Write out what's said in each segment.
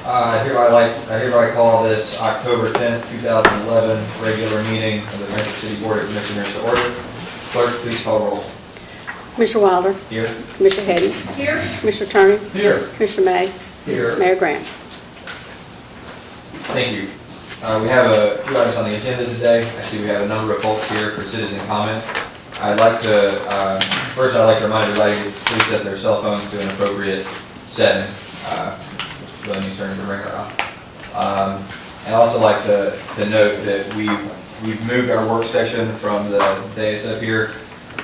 I hereby call this October 10th, 2011 regular meeting of the Frankfort City Board of Commissioners to order. Clerk, please call roll. Commissioner Wilder. Here. Commissioner Hadden. Here. Commissioner Turney. Here. Commissioner May. Here. Mayor Graham. Thank you. We have a few items on the agenda today. I see we have a number of folks here for citizen comment. I'd like to, first I'd like to remind everybody to please set their cell phones to an appropriate setting. Let me turn the ringer off. And also like to note that we've moved our work session from the dais up here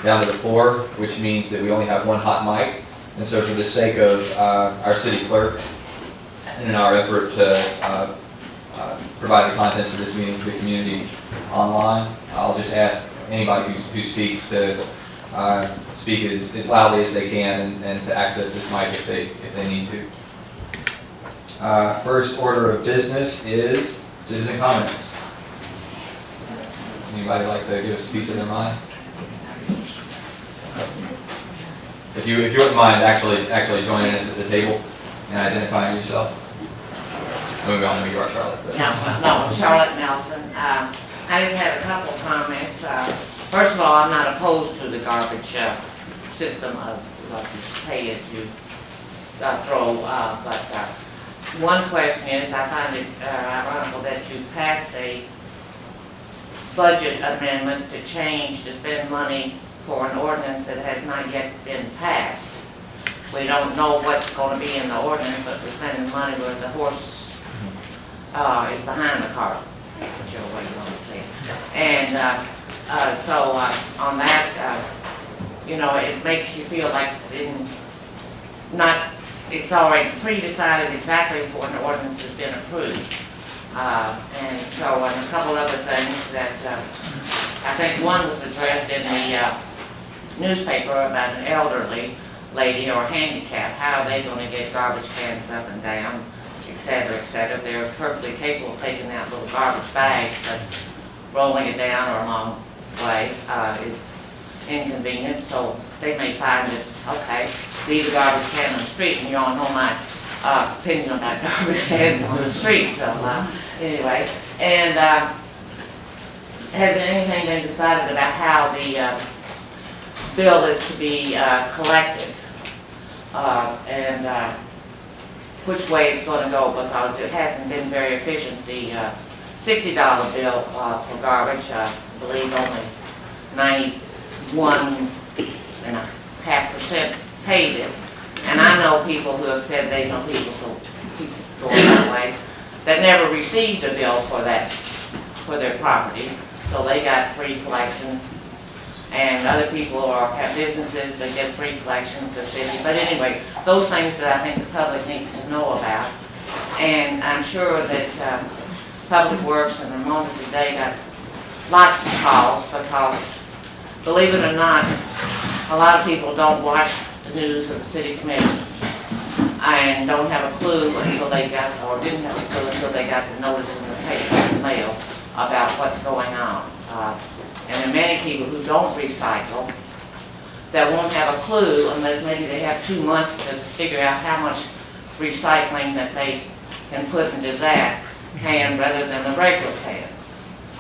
down to the floor, which means that we only have one hot mic. And so for the sake of our city clerk and in our effort to provide the contents of this meeting to the community online, I'll just ask anybody who speaks to speak as loudly as they can and to access this mic if they need to. First order of business is citizen comments. Anybody like to give us a piece of their mind? If you wouldn't mind actually joining us at the table and identifying yourself. Moving on to you are Charlotte. No, Charlotte Nelson. I just had a couple comments. First of all, I'm not opposed to the garbage system of like you pay as you throw, but one question is, I find it ironical that you pass a budget amendment to change, to spend money for an ordinance that has not yet been passed. We don't know what's going to be in the ordinance, but we're spending money where the horse is behind the cart, whichever way you want to say it. And so on that, you know, it makes you feel like it's already pre-decided exactly before an ordinance has been approved. And so and a couple other things that I think one was addressed in the newspaper about an elderly lady or handicapped. How are they going to get garbage cans up and down, et cetera, et cetera. They're perfectly capable of taking out little garbage bags, but rolling it down or a long way is inconvenient. So they may find that, okay, leave the garbage can on the street, and you all know my opinion about garbage cans on the street. So anyway, and has anything been decided about how the bill is to be collected and which way it's going to go, because it hasn't been very efficient. The $60 bill for garbage, I believe only 91.5% paid it. And I know people who have said they know people who keep going that way that never received a bill for that, for their property, so they got free collection. And other people have businesses that get free collection to the city. But anyway, those things that I think the public needs to know about. And I'm sure that Public Works and Ramona today got lots of calls because, believe it or not, a lot of people don't watch the news of the city commission and don't have a clue until they got, or didn't have a clue until they got the notice in the paper, in the mail, about what's going on. And there are many people who don't recycle that won't have a clue unless maybe they have 2 months to figure out how much recycling that they can put into that can rather than the regular can.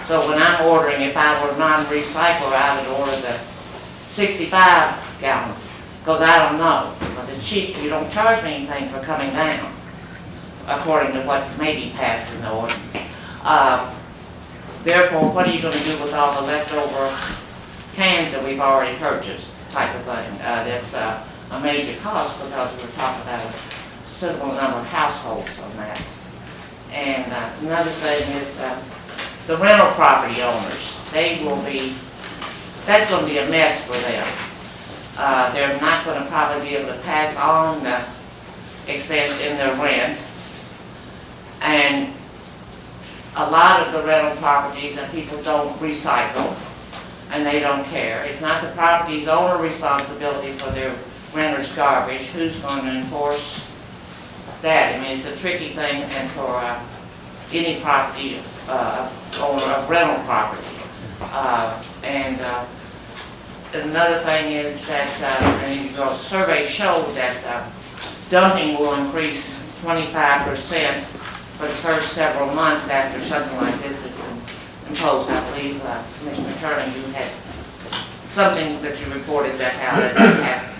So when I'm ordering, if I were non-recycler, I would order the 65 gallon, because I don't know. Because it's cheap, you don't charge me anything for coming down, according to what may be passed in the ordinance. Therefore, what are you going to do with all the leftover cans that we've already purchased, type of thing? That's a major cost because we're talking about a considerable number of households on that. And another thing is the rental property owners. They will be, that's going to be a mess for them. They're not going to probably be able to pass on the expense in their rent. And a lot of the rental properties that people don't recycle and they don't care. It's not the property's owner responsibility for their renter's garbage. Who's going to enforce that? I mean, it's a tricky thing, and for any property owner of rental property. And another thing is that surveys show that dumping will increase 25% for the first several months after something like this is imposed. I believe, Commissioner Turner, you had something that you reported that how that happened.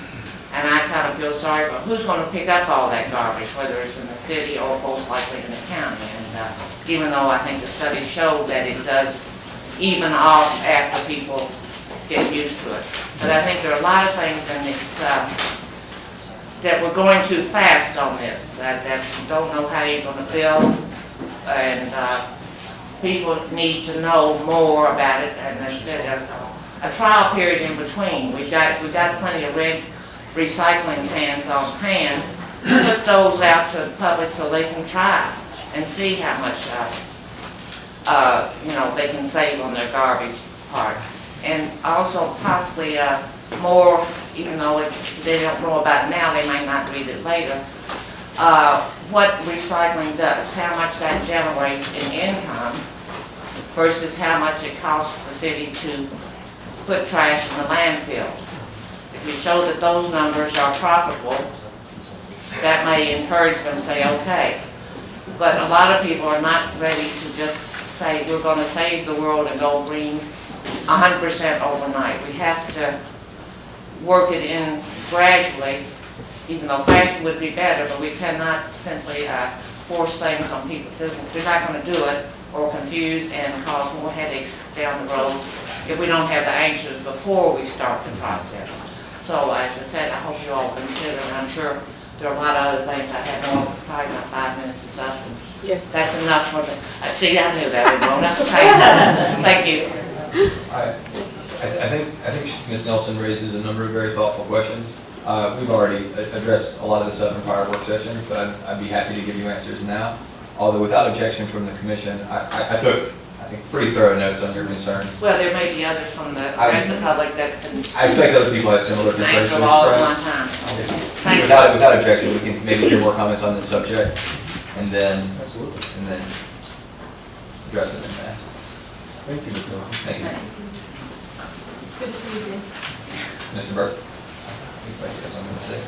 And I kind of feel sorry, but who's going to pick up all that garbage, whether it's in the city or most likely in the county? And even though I think the study showed that it does even off after people get used to it. But I think there are a lot of things in this, that we're going too fast on this, that you don't know how you're going to build, and people need to know more about it, and instead of a trial period in between. We've got plenty of recycling cans on hand. Put those out to the public so they can try and see how much, they can save on their garbage part. And also possibly more, even though they don't know about it now, they might not read it later, what recycling does, how much that generates in income versus how much it costs the city to put trash in the landfill. If you show that those numbers are profitable, that may encourage them to say, okay. But a lot of people are not ready to just say, we're going to save the world and go green 100% overnight. We have to work it in gradually, even though faster would be better, but we cannot simply force things on people. They're not going to do it or confuse and cause more headaches down the road if we don't have the answers before we start the process. So as I said, I hope you all consider, and I'm sure there are a lot of other things. I have more, probably about 5 minutes or something. Yes. That's enough for the, see, I knew that would won't have to pay. Thank you. I think Ms. Nelson raises a number of very thoughtful questions. We've already addressed a lot of this stuff in prior work sessions, but I'd be happy to give you answers now. Although without objection from the commission, I took, I think, pretty thorough notes on your concerns. Well, there may be others from the rest of the public that can I expect other people have similar concerns to answer all at one express. time. Thank you. Without objection, we can maybe hear more comments on this subject, and then address it in that. Thank you, Ms. Nelson. Thank you. Good to see you again. Mr. Burke? I think you have something to say.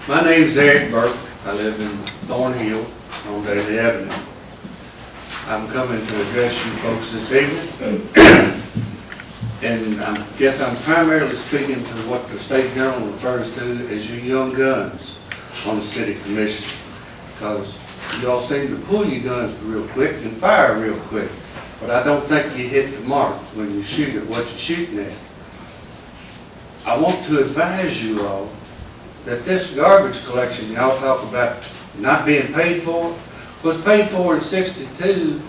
My name's Eric Burke. I live in Thornhill on Daly Avenue. I'm coming to address you folks this evening. And I guess I'm primarily speaking to what the state journal refers to as your young guns on the city commission. Because y'all seem to pull your guns real quick and fire real quick. But I don't think you hit the mark when you shoot at what you're shooting at. I want to advise you all that this garbage collection y'all talk about not being paid for was paid for in '62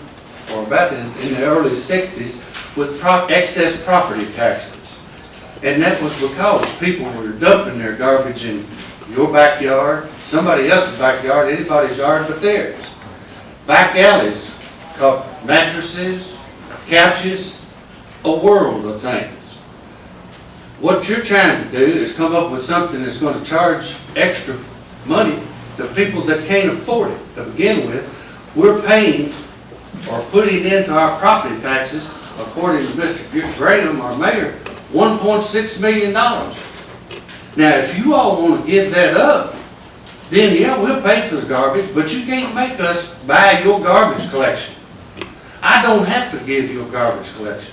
or about in the early '60s with excess property taxes. And that was because people were dumping their garbage in your backyard, somebody else's backyard, anybody's yard but theirs. Back alleys, called mattresses, couches, a world of things. What you're trying to do is come up with something that's going to charge extra money to people that can't afford it to begin with. We're paying or putting into our property taxes, according to Mr. Graham, our mayor, $1.6 million. Now, if you all want to give that up, then yeah, we'll pay for the garbage, but you can't make us buy your garbage collection. I don't have to give you a garbage collection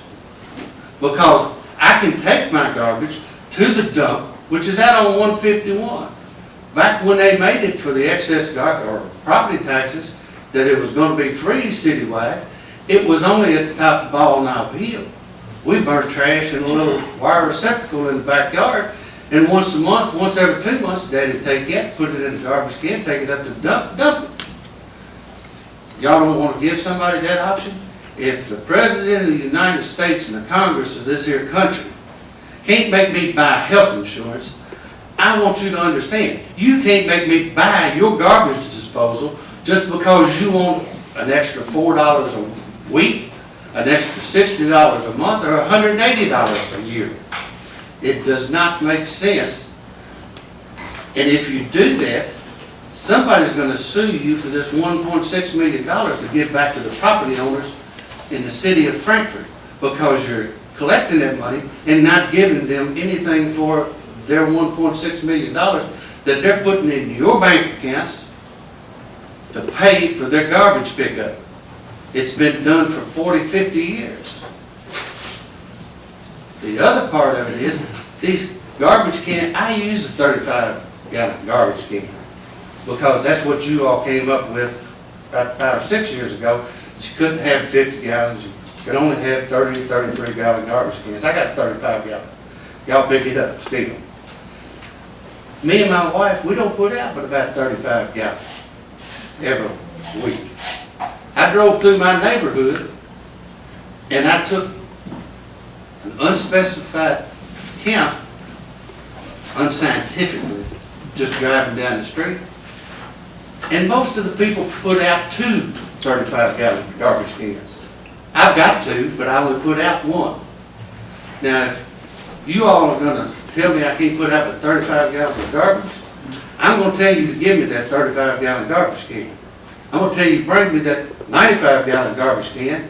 because I can take my garbage to the dump, which is out on 151. Back when they made it for the excess or property taxes, that it was going to be free citywide, it was only at the top of Ball Knob Hill. We burn trash in a little wire receptacle in the backyard, and once a month, once every 2 months, Daddy would take it, put it in the garbage can, take it up to the dump it. Y'all don't want to give somebody that option? If the President of the United States and the Congress of this here country can't make me buy health insurance, I want you to understand, you can't make me buy your garbage disposal just because you want an extra $4 a week, an extra $60 a month, or $180 a year. It does not make sense. And if you do that, somebody's going to sue you for this $1.6 million to give back to the property owners in the city of Frankfort because you're collecting that money and not giving them anything for their $1.6 million that they're putting in your bank accounts to pay for their garbage pickup. It's been done for 40, 50 years. The other part of it is, these garbage cans, I use a 35-gallon garbage can because that's what you all came up with about 5 or 6 years ago. You couldn't have 50 gallons, you could only have 30, 33-gallon garbage cans. I got 35 gallon. Y'all pick it up, still. Me and my wife, we don't put out but about 35 gallons every week. I drove through my neighborhood and I took an unspecified count, unscientifically, just driving down the street. And most of the people put out 2 35-gallon garbage cans. I've got 2, but I only put out 1. Now, if you all are gonna tell me I can't put out a 35 gallons of garbage, I'm gonna tell you to give me that 35-gallon garbage can. I'm gonna tell you, bring me that 95-gallon garbage can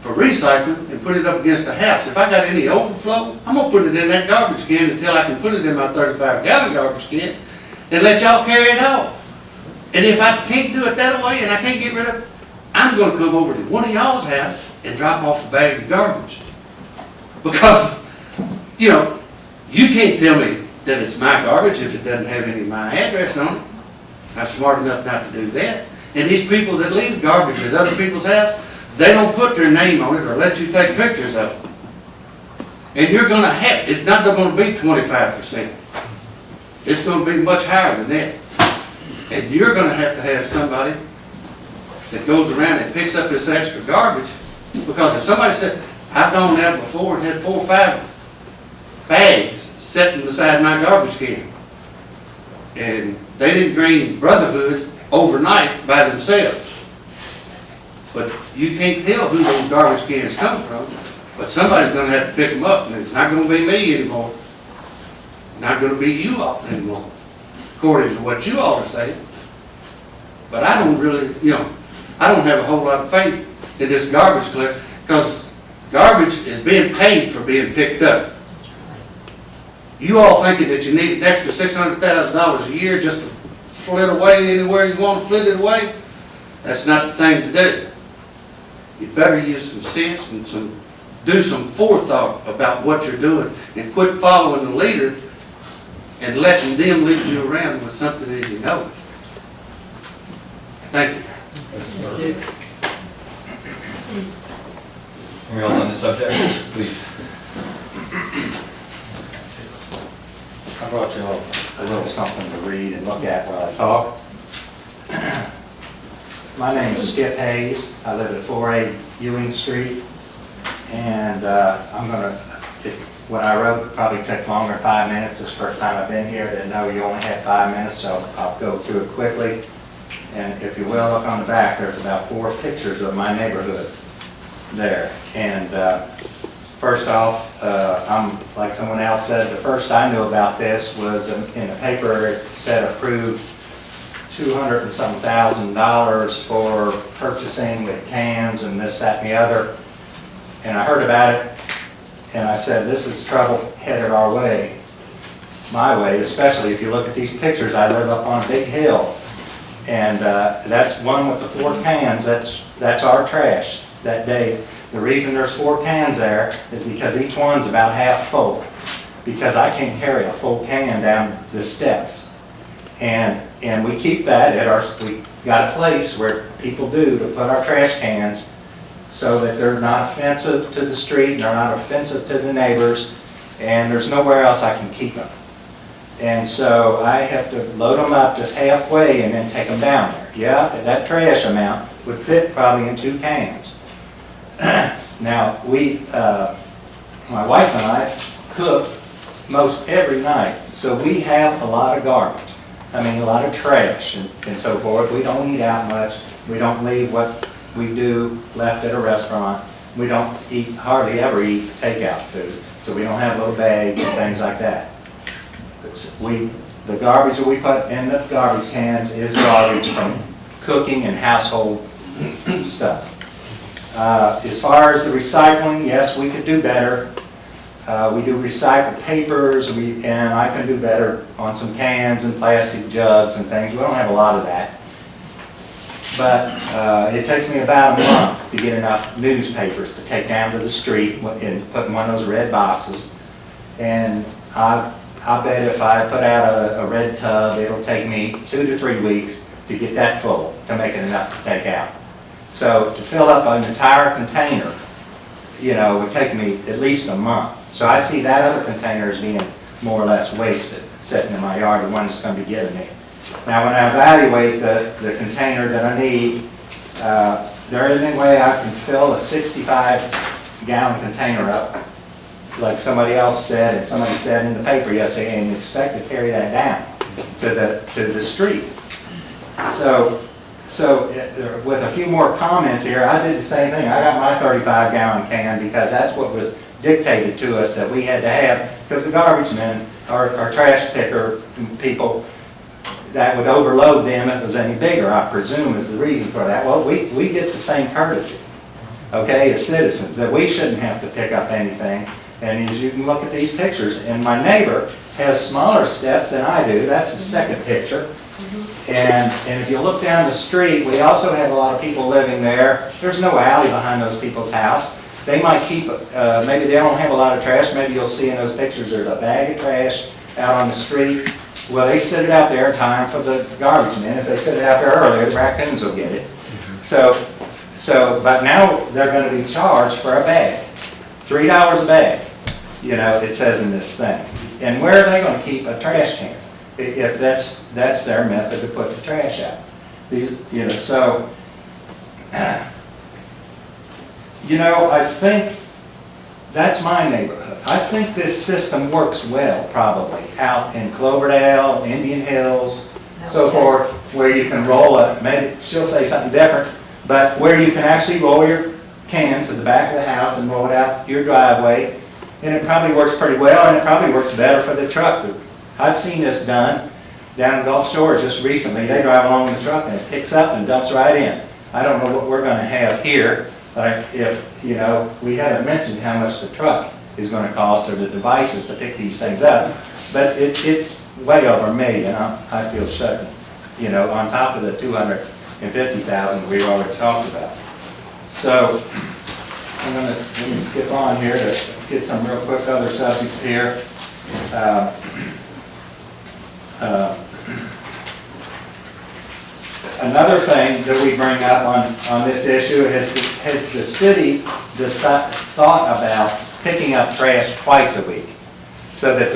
for recycling and put it up against the house. If I got any overflow, I'm gonna put it in that garbage can until I can put it in my 35-gallon garbage can and let y'all carry it off. And if I can't do it that way and I can't get rid of it, I'm gonna come over to one of y'all's house and drop off a bag of garbage. Because, you know, you can't tell me that it's my garbage if it doesn't have any of my address on it. I'm smart enough not to do that. And these people that leave garbage at other people's house, they don't put their name on it or let you take pictures of it. And you're gonna have, it's not gonna be 25%. It's gonna be much higher than that. And you're gonna have somebody that goes around and picks up this extra garbage, because if somebody said, I've gone out before and had 4 or 5 bags sitting beside my garbage can, and they didn't green Brotherhood overnight by themselves. But you can't tell who those garbage cans come from, but somebody's gonna have to pick them up, and it's not gonna be me anymore. Not gonna be you all anymore, according to what you all are saying. But I don't really, you know, I don't have a whole lot of faith in this garbage collector, because garbage is being paid for being picked up. You all thinking that you need an extra $600,000 a year just to flit away anywhere you want to flit it away? That's not the thing to do. You better use some sense and do some forethought about what you're doing, and quit following the leader and letting them lead you around with something that you know. Thank you. Anyone else on this subject? Please. I brought you all a little something to read and look at while I talk. My name is Skip Hayes. I live at 4A Ewing Street. And when I wrote, it probably took longer than 5 minutes. This is the first time I've been here. I didn't know you only had 5 minutes, so I'll go through it quickly. And if you will, look on the back, there's about 4 pictures of my neighborhood there. And first off, I'm like someone else said, the first I knew about this was in the paper. It said approved $200 and some thousand for purchasing the cans and this, that, and the other. And I heard about it, and I said, this is trouble headed our way, my way, especially if you look at these pictures. I live up on a big hill, and that's one with the 4 cans. That's our trash that day. The reason there's 4 cans there is because each one's about half full, because I can't carry a full can down the steps. And we keep that at we got a place where people do to put our trash cans so that they're not offensive to the street, and they're not offensive to the neighbors, and there's nowhere else I can keep them. And so I have to load them up just halfway and then take them down there. Yeah, that trash amount would fit probably in 2 cans. Now, my wife and I cook most every night, so we have a lot of garbage. I mean, a lot of trash and so forth. We don't eat out much. We don't leave what we do left at a restaurant. We don't hardly ever eat takeout food, so we don't have little bags and things like that. The garbage that we put in the garbage cans is garbage from cooking and household stuff. As far as the recycling, yes, we could do better. We do recycled papers, and I can do better on some cans and plastic jugs and things. We don't have a lot of that. But it takes me about a month to get enough newspapers to take down to the street and put in one of those red boxes. And I bet if I put out a red tub, it'll take me 2 to 3 weeks to get that full, to make it enough to take out. So to fill up an entire container, you know, would take me at least a month. So I see that other container as being more or less wasted, sitting in my yard, the one that's going to be given me. Now, when I evaluate the container that I need, there isn't any way I can fill a 65-gallon container up, like somebody else said, and somebody said in the paper yesterday, and you expect to carry that down to the street. So with a few more comments here, I did the same thing. I got my 35-gallon can because that's what was dictated to us that we had to have, because the garbage men, our trash picker people, that would overload them if it was any bigger, I presume is the reason for that. Well, we get the same courtesy, okay, as citizens, that we shouldn't have to pick up anything. And as you can look at these pictures, and my neighbor has smaller steps than I do. That's the second picture. And if you look down the street, we also have a lot of people living there. There's no alley behind those people's house. They might keep, maybe they don't have a lot of trash. Maybe you'll see in those pictures there's a bag of trash out on the street. Well, they sit it out there in time for the garbage men. If they sit it out there earlier, the raccoons will get it. But now they're going to be charged for a bag. $3 a bag, you know, it says in this thing. And where are they going to keep a trash can? If that's their method to put the trash out. You know, so, you know, I think that's my neighborhood. I think this system works well, probably, out in Cloverdale, Indian Hills, so forth, where you can roll it. Maybe she'll say something different, but where you can actually roll your can to the back of the house and roll it out your driveway, and it probably works pretty well, and it probably works better for the truck. I've seen this done down in Gulf Shore just recently. They drive along the truck and it picks up and dumps right in. I don't know what we're going to have here, but if, you know, we haven't mentioned how much the truck is going to cost or the devices to pick these things up, but it's way over $1 million. I feel certain, you know, on top of the $250,000 we already talked about. So I'm going to skip on here to get some real quick other subjects here. Another thing that we bring up on this issue is, has the city thought about picking up trash twice a week so that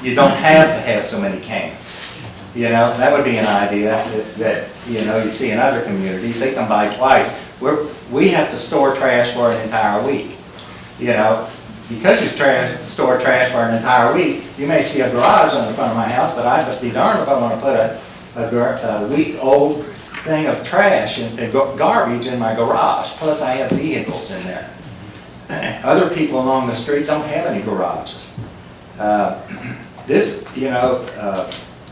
you don't have to have so many cans. You know, that would be an idea that you know, you see in other communities. They come by twice. We have to store trash for an entire week. You know, because you store trash for an entire week, you may see a garage on the front of my house, but I'd be darned if I want to put a week-old thing of trash and garbage in my garage. Plus, I have vehicles in there. Other people along the street don't have any garages. This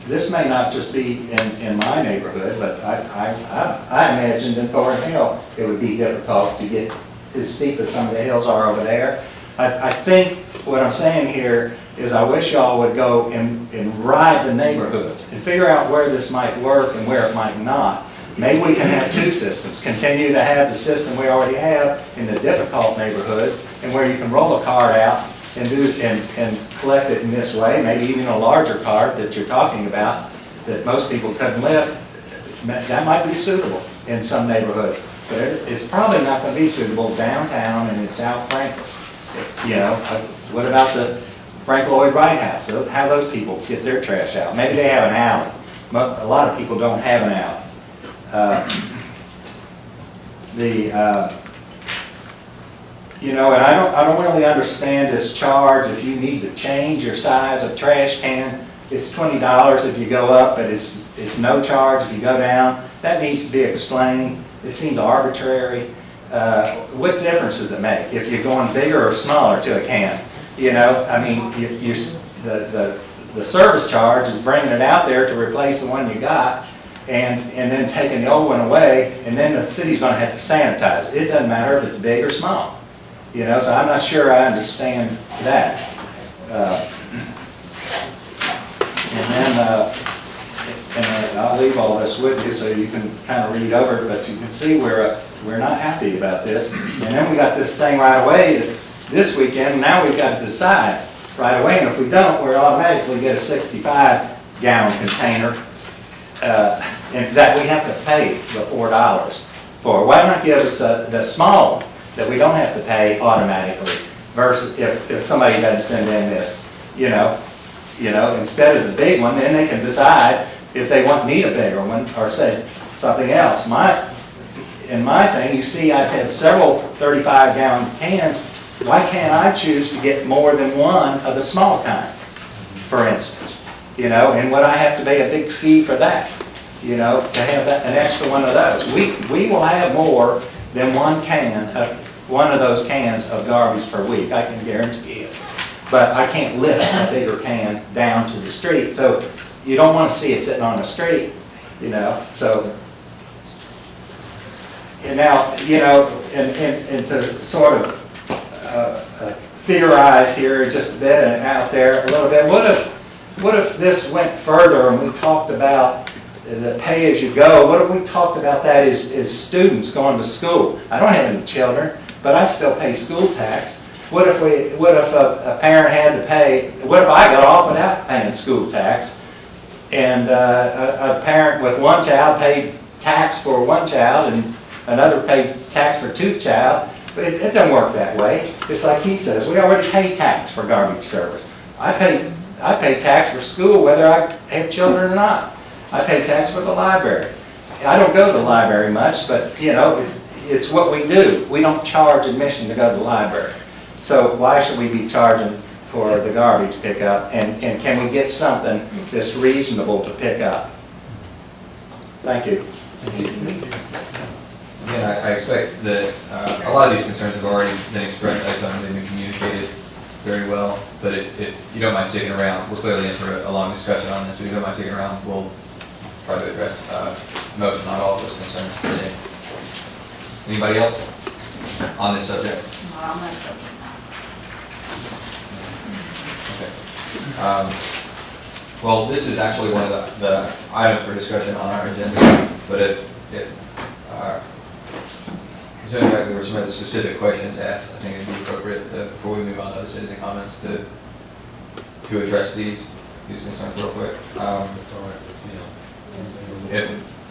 This may not just be in my neighborhood, but I imagined in Thorn Hill it would be difficult to get as steep as some of the hills are over there. I think what I'm saying here is I wish y'all would go and ride the neighborhoods and figure out where this might work and where it might not. Maybe we can have two systems, continue to have the system we already have in the difficult neighborhoods, and where you can roll a card out and collect it in this way, maybe even a larger card that you're talking about that most people couldn't lift. That might be suitable in some neighborhoods, but it's probably not going to be suitable downtown and in South Frankfort. You know, what about the Frank Lloyd Wright House? How those people get their trash out? Maybe they have an alley. A lot of people don't have an alley. You know, and I don't really understand this charge. If you need to change your size of trash can, it's $20 if you go up, but it's no charge if you go down. That needs to be explained. It seems arbitrary. What difference does it make if you're going bigger or smaller to a can? You know, I mean, the service charge is bringing it out there to replace the one you got, and then taking the old one away, and then the city's going to have to sanitize it. It doesn't matter if it's big or small. You know, so I'm not sure I understand that. And then I'll leave all this with you so you can kind of read over it, but you can see we're not happy about this. And then we got this thing right away this weekend, now we've got to decide right away, and if we don't, we'll automatically get a 65-gallon container, and that we have to pay the $4 for. Why not give us the small that we don't have to pay automatically, versus if somebody doesn't send in this, you know, instead of the big one, then they can decide if they need a bigger one, or say something else. In my thing, you see I have several 35-gallon cans. Why can't I choose to get more than one of the small kind, for instance? You know, and would I have to pay a big fee for that, you know, to have an extra one of those? We will have more than one of those cans of garbage per week, I can guarantee it. But I can't lift a bigger can down to the street, so you don't want to see it sitting on the street, you know, so. And now, you know, and to sort of theorize here just a bit and out there a little bit, what if this went further and we talked about the pay-as-you-go? What if we talked about that as students going to school? I don't have any children, but I still pay school tax. What if a parent had to pay, what if I got off without paying school tax, and a parent with one child paid tax for one child and another paid tax for two child? It doesn't work that way. It's like he says, we already pay tax for garbage service. I pay tax for school whether I have children or not. I pay tax for the library. I don't go to the library much, but you know, it's what we do. We don't charge admission to go to the library. So why should we be charging for the garbage pickup? And can we get something that's reasonable to pick up? Thank you. Again, I expect that a lot of these concerns have already been expressed. I thought they've been communicated very well. But if you don't mind sticking around, we're clearly in for a long discussion on this. But if you don't mind sticking around, we'll try to address most, if not all, of those concerns today. Anybody else on this subject? Not on that subject. Okay. Well, this is actually one of the items for discussion on our agenda. But if considering that there were some other specific questions asked, I think it'd be appropriate before we move on to the citizen comments to address these concerns real quick.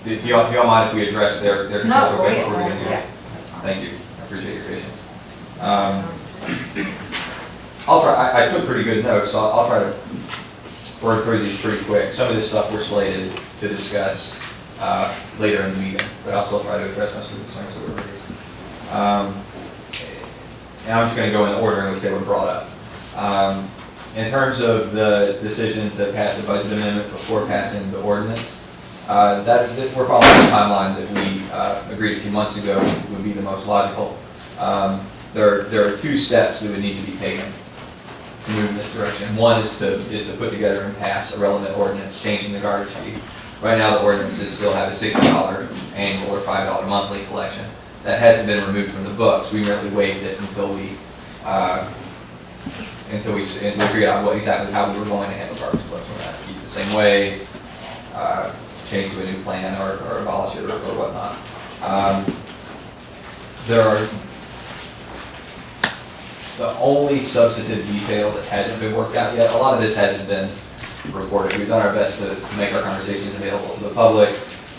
If you all mind if we address their concerns No, real quick before we yeah, get here? that's fine. Thank you. I appreciate your patience. I'll try. I took pretty good notes, so I'll try to work through these pretty quick. Some of this stuff we're slated to discuss later in the meeting, but I'll still try to address most of the concerns that were raised. And I'm just going to go in the order in which they were brought up. In terms of the decision to pass a budget amendment before passing the ordinance, we're following the timeline that we agreed a few months ago would be the most logical. There are two steps that would need to be taken to move in this direction. One is to put together and pass a relevant ordinance changing the garbage fee. Right now, the ordinances still have a $60 annual or $5 monthly collection. That hasn't been removed from the books. We merely waived it until we figured out exactly how we were going to handle garbage collection. We're going to keep it the same way, change to a new plan, or abolish it, or whatnot. The only substantive detail that hasn't been worked out yet, a lot of this hasn't been recorded. We've done our best to make our conversations available to the public.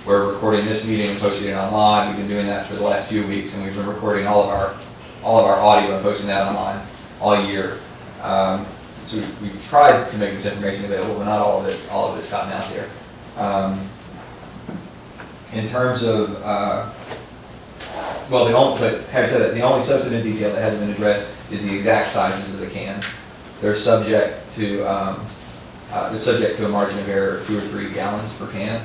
We're recording this meeting and posting it online. We've been doing that for the last few weeks, and we've been recording all of our audio and posting that online all year. So we've tried to make this information available, but not all of it's gotten out there. In terms of, having said that, the only substantive detail that hasn't been addressed is the exact sizes of the can. They're subject to a margin of error of 2 or 3 gallons per can.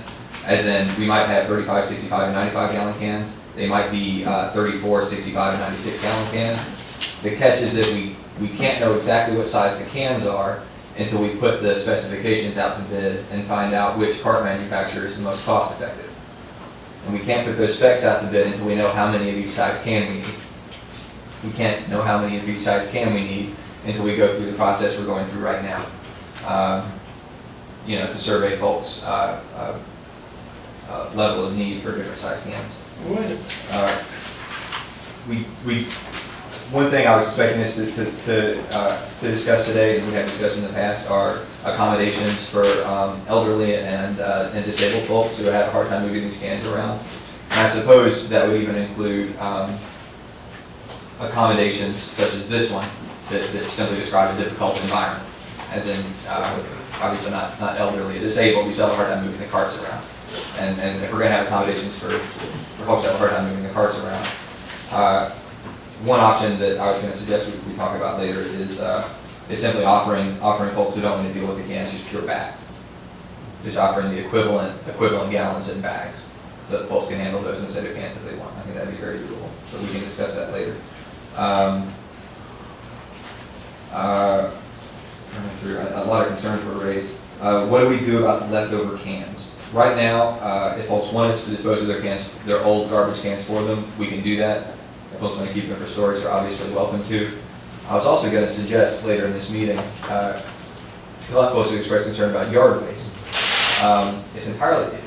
As in, we might have 35, 65, and 95 gallon cans. They might be 34, 65, and 96 gallon cans. The catch is that we can't know exactly what size the cans are until we put the specifications out to bid and find out which cart manufacturer is the most cost effective. And we can't put those specs out to bid until we know how many of each size can we need. we can't know how many of each size can we need until we go through the process we're going through right now. You know, to survey folks' level of need for different size cans. One thing I was expecting us to discuss today, and we have discussed in the past, are accommodations for elderly and disabled folks who have a hard time moving these cans around. And I suppose that would even include accommodations such as this one that simply describe a difficult environment, as in obviously not elderly, disabled. We still have a hard time moving the carts around, and if we're going to have accommodations for folks that have a hard time moving the carts around. One option that I was going to suggest we talk about later is simply offering folks who don't want to deal with the cans just pure bags. Just offering the equivalent gallons in bags, so that folks can handle those instead of cans if they want. I think that'd be very doable. So we can discuss that later. A lot of concerns were raised. What do we do about the leftover cans? Right now, if folks want us to dispose of their cans, their old garbage cans for them, we can do that. If folks want to keep them for storage, they're obviously welcome to. I was also going to suggest later in this meeting, a lot of folks who express concern about yard waste. It's entirely,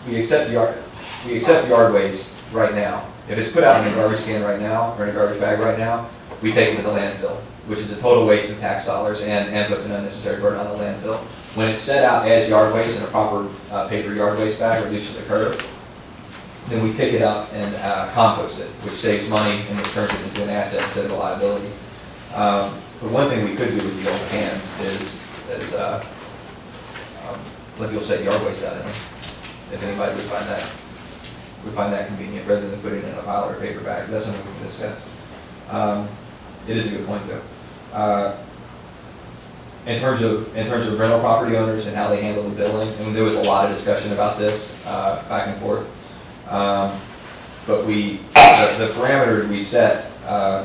we accept yard waste right now. If it's put out in a garbage can right now, or in a garbage bag right now, we take it to the landfill, which is a total waste of tax dollars and puts an unnecessary burden on the landfill. When it's set out as yard waste in a proper paper yard waste bag, or at least for the curb, then we pick it up and compost it, which saves money and turns it into an asset instead of a liability. But one thing we could do with the old cans is let people set yard waste out of them, if anybody would find that convenient, rather than putting it in a pile or a paper bag. That's something we can discuss. It is a good point, though. In terms of rental property owners and how they handle the billing, and there was a lot of discussion about this back and forth. But the parameters we set are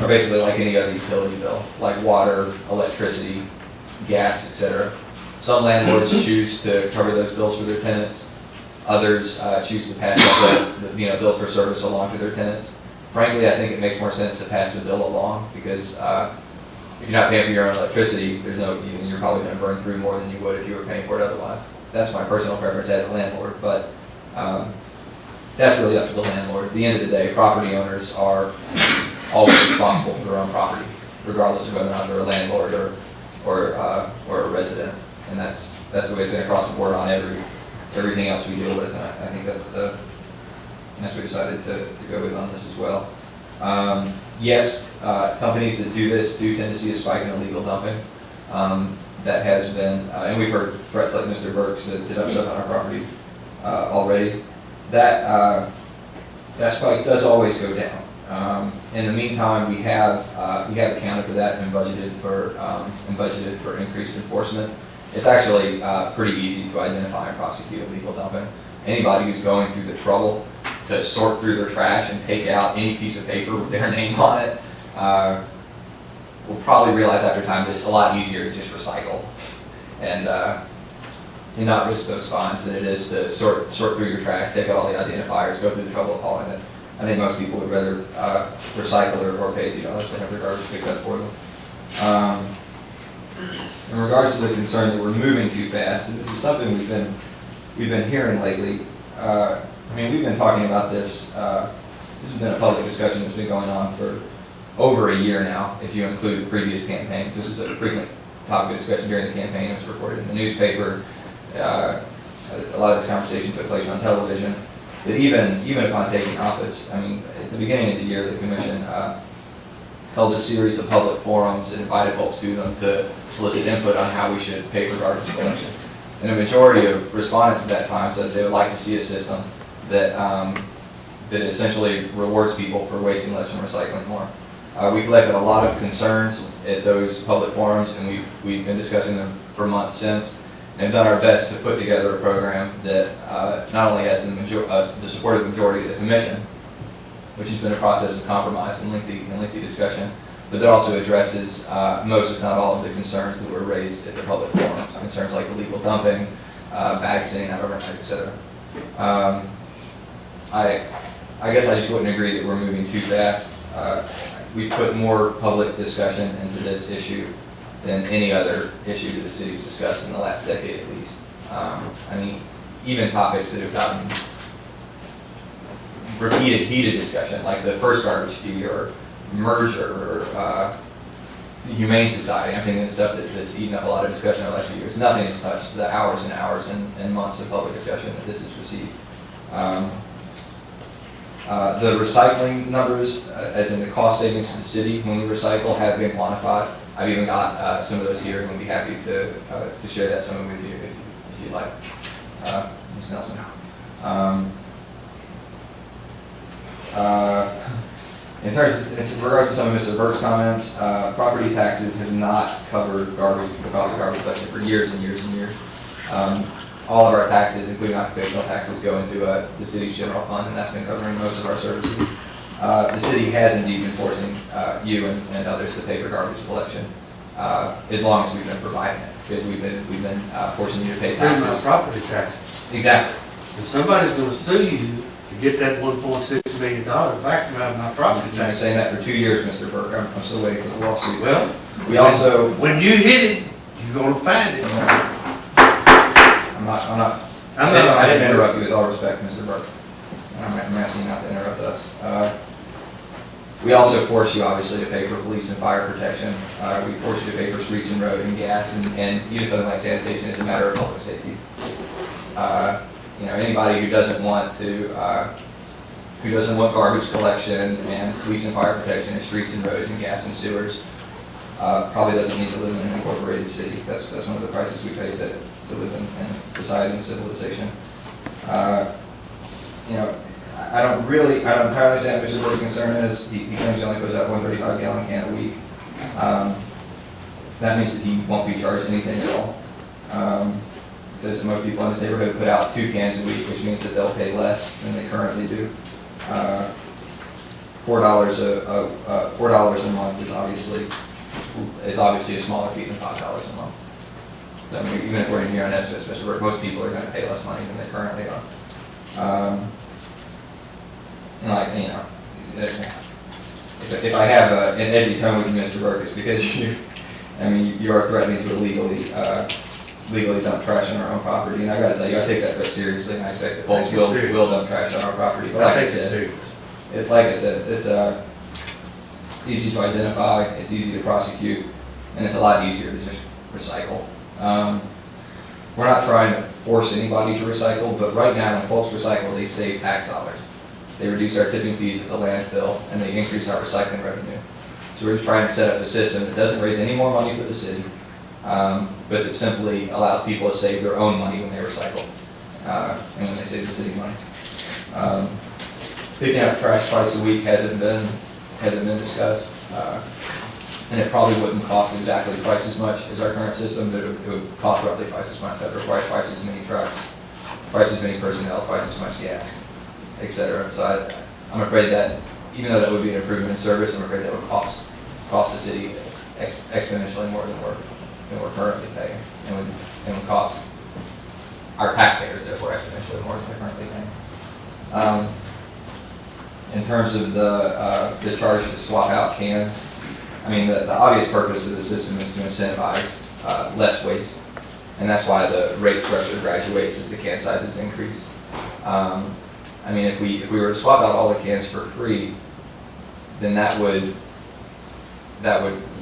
basically like any other utility bill, like water, electricity, gas, etc. Some landlords choose to cover those bills for their tenants. Others choose to pass the bills for service along to their tenants. Frankly, I think it makes more sense to pass the bill along, because if you're not paying for your own electricity, you're probably going to burn through more than you would if you were paying for it otherwise. That's my personal preference as a landlord, but that's really up to the landlord. At the end of the day, property owners are always responsible for their own property, regardless of whether or not they're a landlord or a resident. And that's the way it's been across the board on everything else we deal with. And I think that's what we decided to go with on this as well. Yes, companies that do this do tend to see a spike in illegal dumping. That has been, and we've heard threats like Mr. Burke's to dump stuff on our property already. That spike does always go down. In the meantime, we have accounted for that and budgeted for increased enforcement. It's actually pretty easy to identify and prosecute illegal dumping. Anybody who's going through the trouble to sort through their trash and take out any piece of paper with their name on it will probably realize after time that it's a lot easier to just recycle and not risk those fines than it is to sort through your trash, take out all the identifiers, go through the trouble of hauling it. I think most people would rather recycle or pay $2 to have their garbage picked up for them. In regards to the concern that we're moving too fast, and this is something we've been hearing lately. We've been talking about this. This has been a public discussion that's been going on for over a year now, if you include the previous campaign. This is a frequent topic of discussion during the campaign. It was reported in the newspaper. A lot of this conversation took place on television. That even upon taking office, at the beginning of the year, the commission held a series of public forums and invited folks to them to solicit input on how we should pay for garbage collection. And the majority of respondents at that time said they would like to see a system that essentially rewards people for wasting less and recycling more. We collected a lot of concerns at those public forums, and we've been discussing them for months since, and done our best to put together a program that not only has the support of the majority of the commission, which has been a process of compromise and lengthy discussion, but that also addresses most, if not all, of the concerns that were raised at the public forums. Concerns like illegal dumping, bag sitting out overnight, etc. I guess I just wouldn't agree that we're moving too fast. we put more public discussion into this issue than any other issue that the city's discussed in the last decade at least. I mean, even topics that have gotten repeated, heated discussion, like the first garbage fee or merger or the Humane Society. I'm thinking of stuff that's eaten up a lot of discussion over the last few years. Nothing has touched the hours and hours and months of public discussion that this has received. The recycling numbers, as in the cost savings to the city when we recycle, have been quantified. I've even got some of those here, and we'd be happy to share that some with you if you'd like, Ms. Nelson. In regards to some of Mr. Burke's comments, property taxes have not covered garbage, the cost of garbage collection for years and years and years. All of our taxes, including occupational taxes, go into the city's general fund, and that's been covering most of our services. The city has indeed been forcing you and others to pay for garbage collection, as long as we've been providing it, because we've been forcing you to pay Pay my taxes. property taxes. Exactly. If somebody's gonna sue you to get that $1.6 million back out of my property I've been taxes. saying that for 2 years, Mr. Burke. I'm still waiting for the lawsuit. Well, We also, when you hit it, you're gonna find it. I didn't interrupt you with all respect, Mr. Burke. I'm asking you not to interrupt us. We also force you, obviously, to pay for police and fire protection. We force you to pay for streets and road and gas, and even something like sanitation is a matter of public safety. Anybody who doesn't want garbage collection and police and fire protection and streets and roads and gas and sewers, probably doesn't need to live in an incorporated city. That's one of the prices we pay to live in society and civilization. I don't entirely understand what Mr. Burke's concern is. He claims he only puts out 135 gallon can a week. That means that he won't be charged anything at all. Says that most people in this neighborhood put out 2 cans a week, which means that they'll pay less than they currently do. $4 a month is obviously a smaller fee than $5 a month. So I mean, even if we're in here on estimates, Mr. Burke, most people are going to pay less money than they currently are. If I have an edgy tone with you, Mr. Burke, it's because you are threatening to legally dump trash on our own property, and I got to tell you, I take that very seriously, and I expect that folks will dump trash on our property. But I take it serious. Like I said, it's easy to identify, it's easy to prosecute, and it's a lot easier to just recycle. We're not trying to force anybody to recycle, but right now when folks recycle, they save tax dollars. They reduce our tipping fees at the landfill, and they increase our recycling revenue. So we're just trying to set up a system that doesn't raise any more money for the city, but that simply allows people to save their own money when they recycle, and when they save the city money. Picking up trash twice a week hasn't been discussed, and it probably wouldn't cost exactly twice as much as our current system, but it would cost roughly twice as much. That requires twice as many trucks, twice as many personnel, twice as much gas, etc. So I'm afraid that even though that would be an improvement in service, I'm afraid that would cost the city exponentially more than we're currently paying, and would cost our taxpayers therefore exponentially more than they're currently paying. In terms of the charge to swap out cans, I mean, the obvious purpose of the system is to incentivize less waste, and that's why the rate structure graduates as the can sizes increase. I mean, if we were to swap out all the cans for free, then that would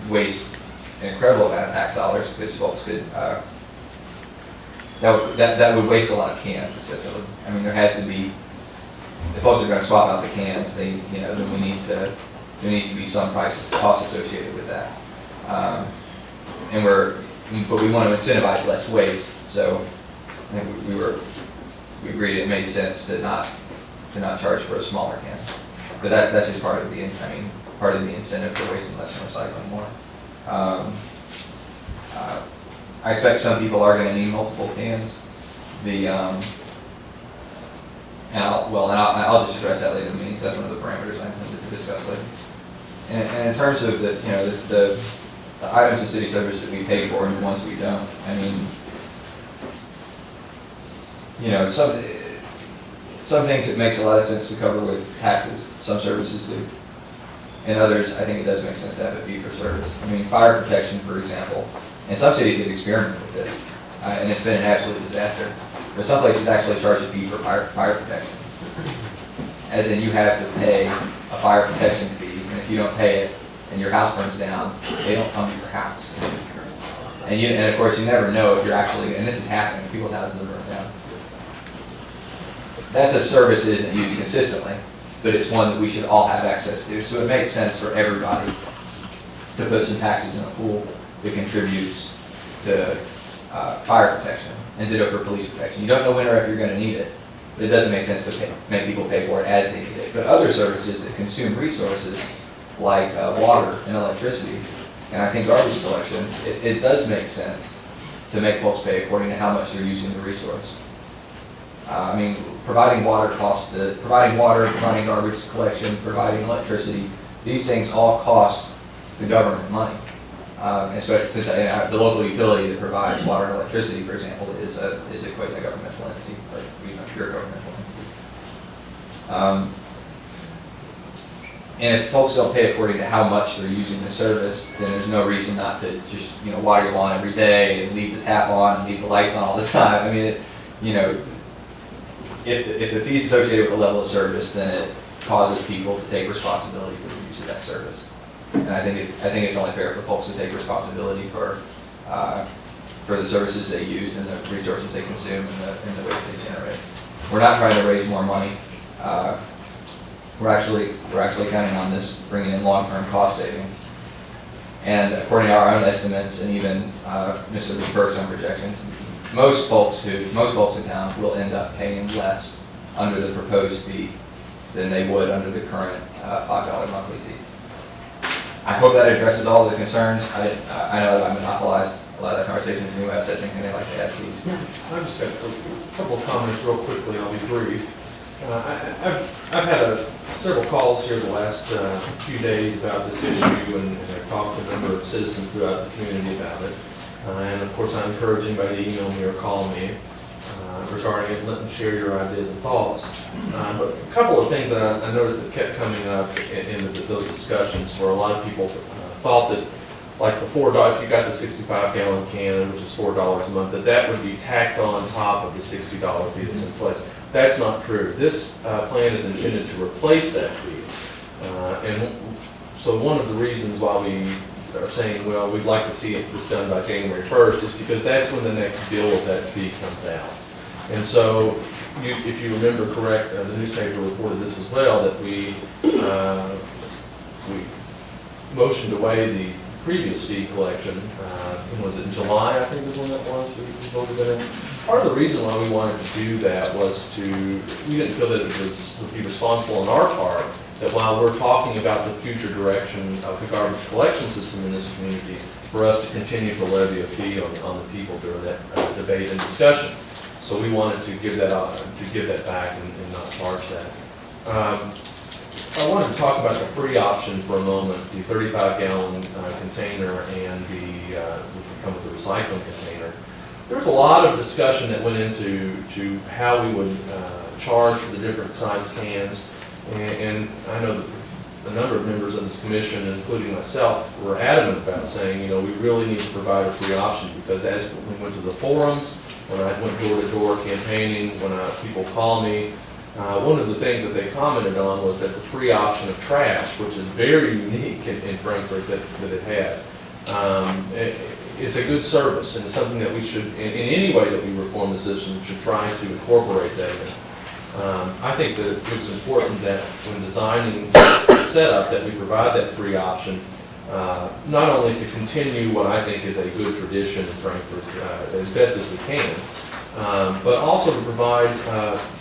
waste an incredible amount of tax dollars, because folks could that would waste a lot of cans essentially. I mean, there has to be, if folks are going to swap out the cans, then there needs to be some cost associated with that. But we want to incentivize less waste, so I think we agreed it made sense to not charge for a smaller can. But that's just part of the incentive for wasting less and recycling more. I expect some people are going to need multiple cans. I'll just address that later in the meeting, because that's one of the parameters I intended to discuss later. And in terms of the items of city service that we pay for and the ones we don't, I mean, some things it makes a lot of sense to cover with taxes. Some services do. In others, I think it does make sense to have a fee for service. I mean, fire protection, for example, and some cities have experimented with this, and it's been an absolute disaster. But some places actually charge a fee for fire protection. As in, you have to pay a fire protection fee, and if you don't pay it, and your house burns down, they don't come to your house. And of course, you never know if you're actually, and this is happening, people's houses are burned down. That's a service that isn't used consistently, but it's one that we should all have access to. So it makes sense for everybody to put some taxes in a pool that contributes to fire protection and ditto for police protection. You don't know when or if you're going to need it, but it doesn't make sense to make people pay for it as they need it. But other services that consume resources like water and electricity, and I think garbage collection, it does make sense to make folks pay according to how much they're using the resource. I mean, providing water, providing garbage collection, providing electricity, these things all cost the government money. And so since the local utility that provides water and electricity, for example, is a quasi-governmental entity, or even a pure governmental entity. And if folks don't pay according to how much they're using the service, then there's no reason not to just, water your lawn every day and leave the tap on and leave the lights on all the time. I mean, if the fees associated with the level of service, then it causes people to take responsibility for the use of that service. And I think it's only fair for folks to take responsibility for the services they use and the resources they consume and the waste they generate. We're not trying to raise more money. We're actually counting on this bringing in long-term cost saving. And according to our own estimates and even Mr. Berg's own projections, most folks in town will end up paying less under the proposed fee than they would under the current $5 monthly fee. I hope that addresses all the concerns. I know that I monopolized a lot of the conversations. Anyone else has anything they'd like to add, please? I just got a couple of comments real quickly, and I'll be brief. I've had several calls here the last few days about this issue, and I've talked to a number of citizens throughout the community about it. And of course, I encourage anybody to email me or call me regarding it, let them share your ideas and thoughts. But a couple of things that I noticed that kept coming up in those discussions where a lot of people thought that, like the $4, if you got the 65-gallon can, which is $4 a month, that would be tacked on top of the $60 fee that's in place. That's not true. This plan is intended to replace that fee. And so one of the reasons why we are saying, well, we'd like to see this done by January 1st is because that's when the next bill of that fee comes out. And so, if you remember correct, the newspaper reported this as well, that we motioned away the previous fee collection. When was it, in July, I think is when that was, we voted that in. Part of the reason why we wanted to do that was we didn't feel that it would be responsible on our part, that while we're talking about the future direction of the garbage collection system in this community, for us to continue to levy a fee on the people during that debate and discussion. So we wanted to give that back and not charge that. I wanted to talk about the free option for a moment, the 35-gallon container and which would come with the recycling container. There was a lot of discussion that went into how we would charge for the different size cans, and I know that a number of members of this commission, including myself, were adamant about saying, we really need to provide a free option, because as we went to the forums, when I went door-to-door campaigning, when people call me, one of the things that they commented on was that the free option of trash, which is very unique in Frankfort that it had, it's a good service, and it's something that we should, in any way that we reform the system, should try to incorporate that in. I think that it's important that when designing the setup that we provide that free option, not only to continue what I think is a good tradition in Frankfort as best as we can, but also to provide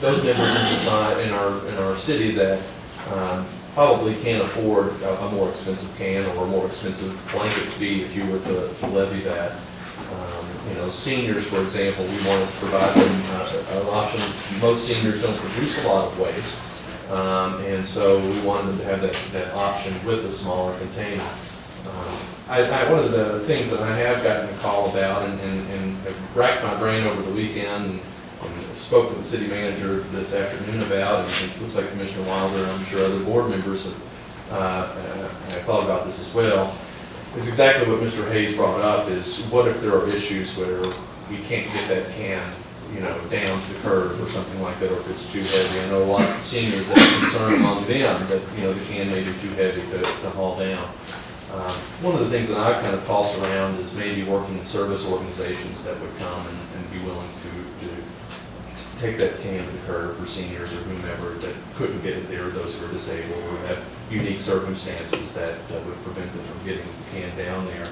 those members in society, in our city that probably can't afford a more expensive can or a more expensive blanket fee if you were to levy that. Seniors, for example, we wanted to provide them an option. Most seniors don't produce a lot of waste, and so we wanted them to have that option with a smaller container. One of the things that I have gotten a call about and have racked my brain over the weekend and spoke with the city manager this afternoon about, and it looks like Commissioner Wilder, I'm sure other board members and I thought about this as well, is exactly what Mr. Hayes brought up, is what if there are issues where we can't get that can, down to the curb or something like that, or if it's too heavy. I know a lot of seniors that are concerned among them that, the can may be too heavy to haul down. One of the things that I've kind of tossed around is maybe working with service organizations that would come and be willing to take that can to the curb for seniors or whomever that couldn't get it there, those who are disabled or have unique circumstances that would prevent them from getting the can down there.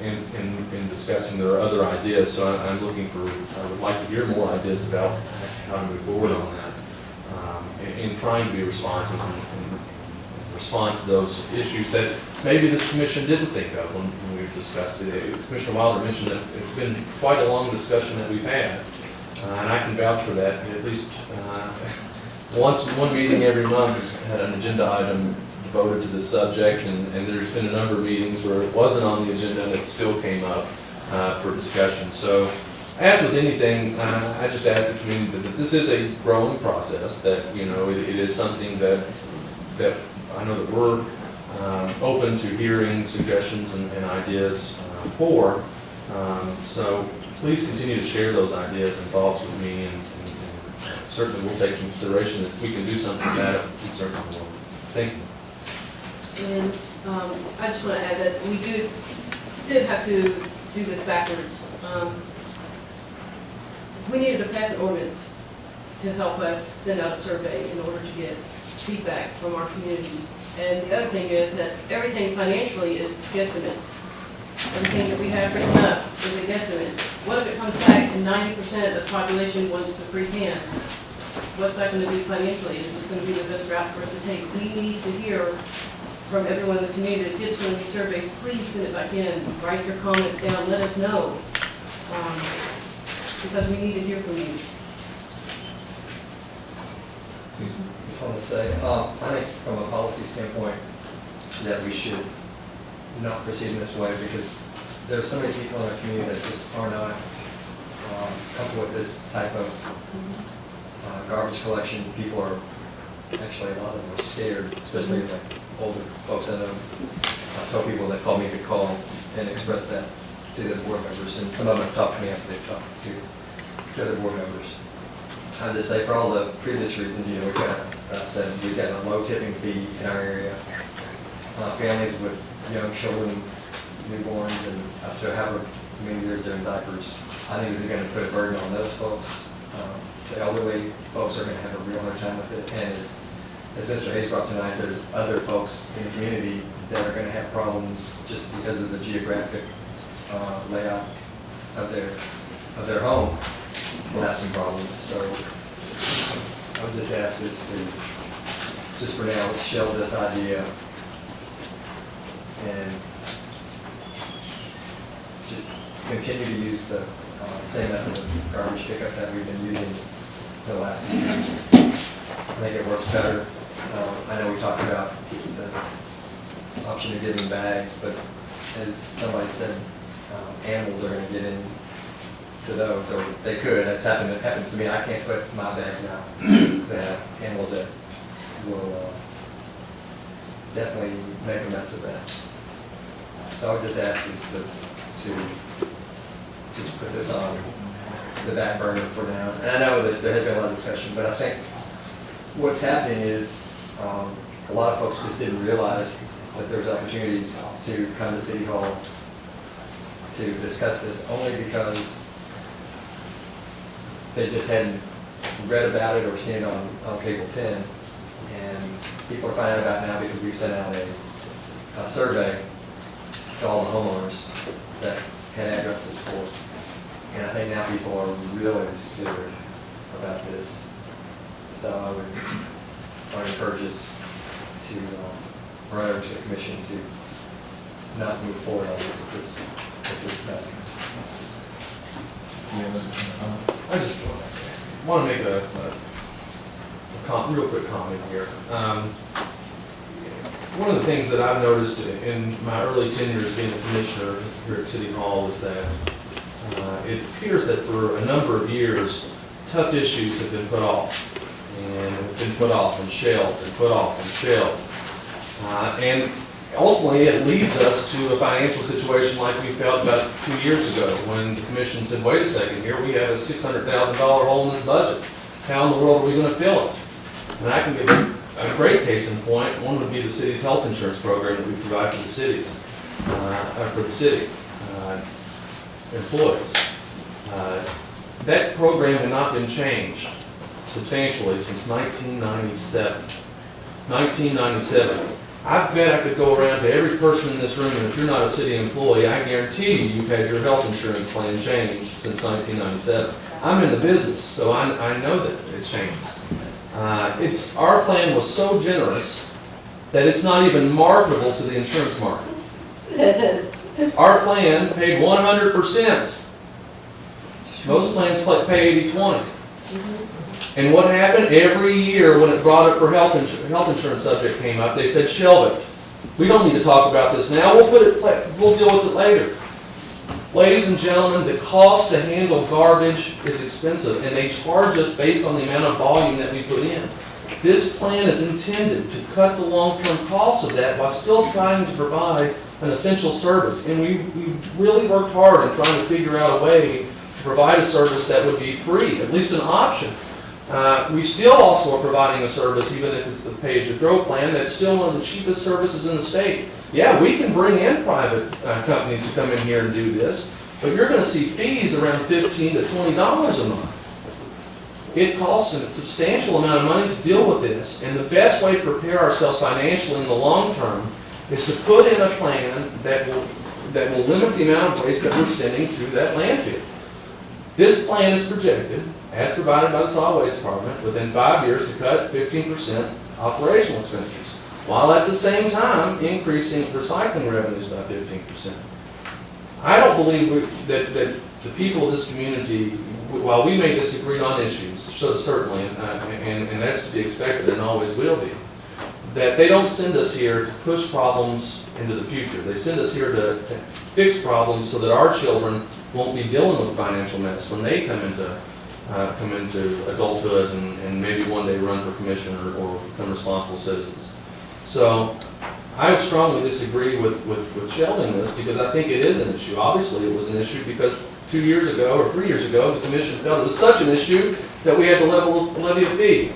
In discussing, there are other ideas, so I would like to hear more ideas about how to move forward on that. In trying to be responsive and respond to those issues that maybe this commission didn't think of when we've discussed it. Commissioner Wilder mentioned that it's been quite a long discussion that we've had, and I can vouch for that. At least one meeting every month had an agenda item devoted to this subject, and there's been a number of meetings where it wasn't on the agenda and it still came up for discussion. So, as with anything, I just ask the community that this is a growing process, that, it is something that I know that we're open to hearing suggestions and ideas for. So please continue to share those ideas and thoughts with me, and certainly we'll take into consideration if we can do something about it. We certainly will. Thank you. And I just want to add that we did have to do this backwards. We needed to pass an ordinance to help us send out a survey in order to get feedback from our community. And the other thing is that everything financially is guesstimate. Everything that we have written up is a guesstimate. What if it comes back and 90% of the population wants the free cans? What's that going to do financially? Is this going to be the best route for us to take? We need to hear from everyone in the community that gets one of these surveys. Please send it back in, write your comments down, let us know, because we need to hear from you. Just want to say, I think from a policy standpoint, that we should not proceed in this way, because there are so many people in our community that just are not comfortable with this type of garbage collection. People are, actually, a lot of them are scared, especially like older folks. I know I've told people that call me to call and express that to their board members, and some of them have talked to me after they've talked to other board members. I'll just say, for all the previous reasons, we've got, said we've got a low tipping fee in our area. Families with young children, newborns, and up to however many years they're in diapers. I think this is going to put a burden on those folks. The elderly folks are going to have a real hard time with it, and as Mr. Hayes brought tonight, there's other folks in the community that are going to have problems just because of the geographic layout of their home. We'll have some problems. So I would just ask us to, just for now, let's shelve this idea and just continue to use the same method of garbage pickup that we've been using for the last few years. I think it works better. I know we talked about the option of giving bags, but as somebody said, animals are going to get into those, or they could. It happens to me. I can't put my bags out. They have animals that will definitely make a mess of that. So I would just ask you to just put this on the back burner for now. And I know that there has been a lot of discussion, but I think what's happening is a lot of folks just didn't realize that there's opportunities to come to City Hall to discuss this, only because they just hadn't read about it or seen it on Cable 10. And people are finding out about it now because we've sent out a survey to all the homeowners that had addresses for. And I think now people are really scared about this. So I would encourage us to, or urge the commission to not move forward on this at this time. I just want to make a real quick comment here. One of the things that I've noticed in my early tenure as being a commissioner here at City Hall is that it appears that for a number of years, tough issues have been put off. and have been put off and shelved and put off and shelved. And ultimately, it leads us to a financial situation like we felt about 2 years ago, when the commission said, wait a second, here we have a $600,000 hole in this budget. How in the world are we gonna fill it? And I can give a great case in point. One would be the city's health insurance program that we provide for the cities, for the city employees. That program had not been changed substantially since 1997. 1997. I bet I could go around to every person in this room, and if you're not a city employee, I guarantee you, you've had your health insurance plan changed since 1997. I'm in the business, so I know that it changed. Our plan was so generous that it's not even marketable to the insurance market. Our plan paid 100%. Most plans pay 80-20. And what happened? Every year when it brought up for health insurance subject came up, they said, shelve it. We don't need to talk about this now, we'll deal with it later. Ladies and gentlemen, the cost to handle garbage is expensive, and they charge us based on the amount of volume that we put in. This plan is intended to cut the long-term costs of that while still trying to provide an essential service. And we really worked hard in trying to figure out a way to provide a service that would be free, at least an option. We still also are providing a service, even if it's the pay-as-you-throw plan, that's still one of the cheapest services in the state. Yeah, we can bring in private companies to come in here and do this, but you're going to see fees around $15 to $20 a month. It costs a substantial amount of money to deal with this, and the best way to prepare ourselves financially in the long term is to put in a plan that will limit the amount of waste that we're sending to that landfill. This plan is projected, as provided by the Solid Waste Department, within 5 years to cut 15% operational expenditures, while at the same time increasing recycling revenues by 15%. I don't believe that the people of this community, while we may disagree on issues, so certainly, and that's to be expected and always will be, that they don't send us here to push problems into the future. They send us here to fix problems so that our children won't be dealing with a financial mess when they come into adulthood and maybe one day run for commissioner or become responsible citizens. So I would strongly disagree with shelving this, because I think it is an issue. Obviously, it was an issue because 2 years ago or 3 years ago, the commission felt it was such an issue that we had to levy a fee.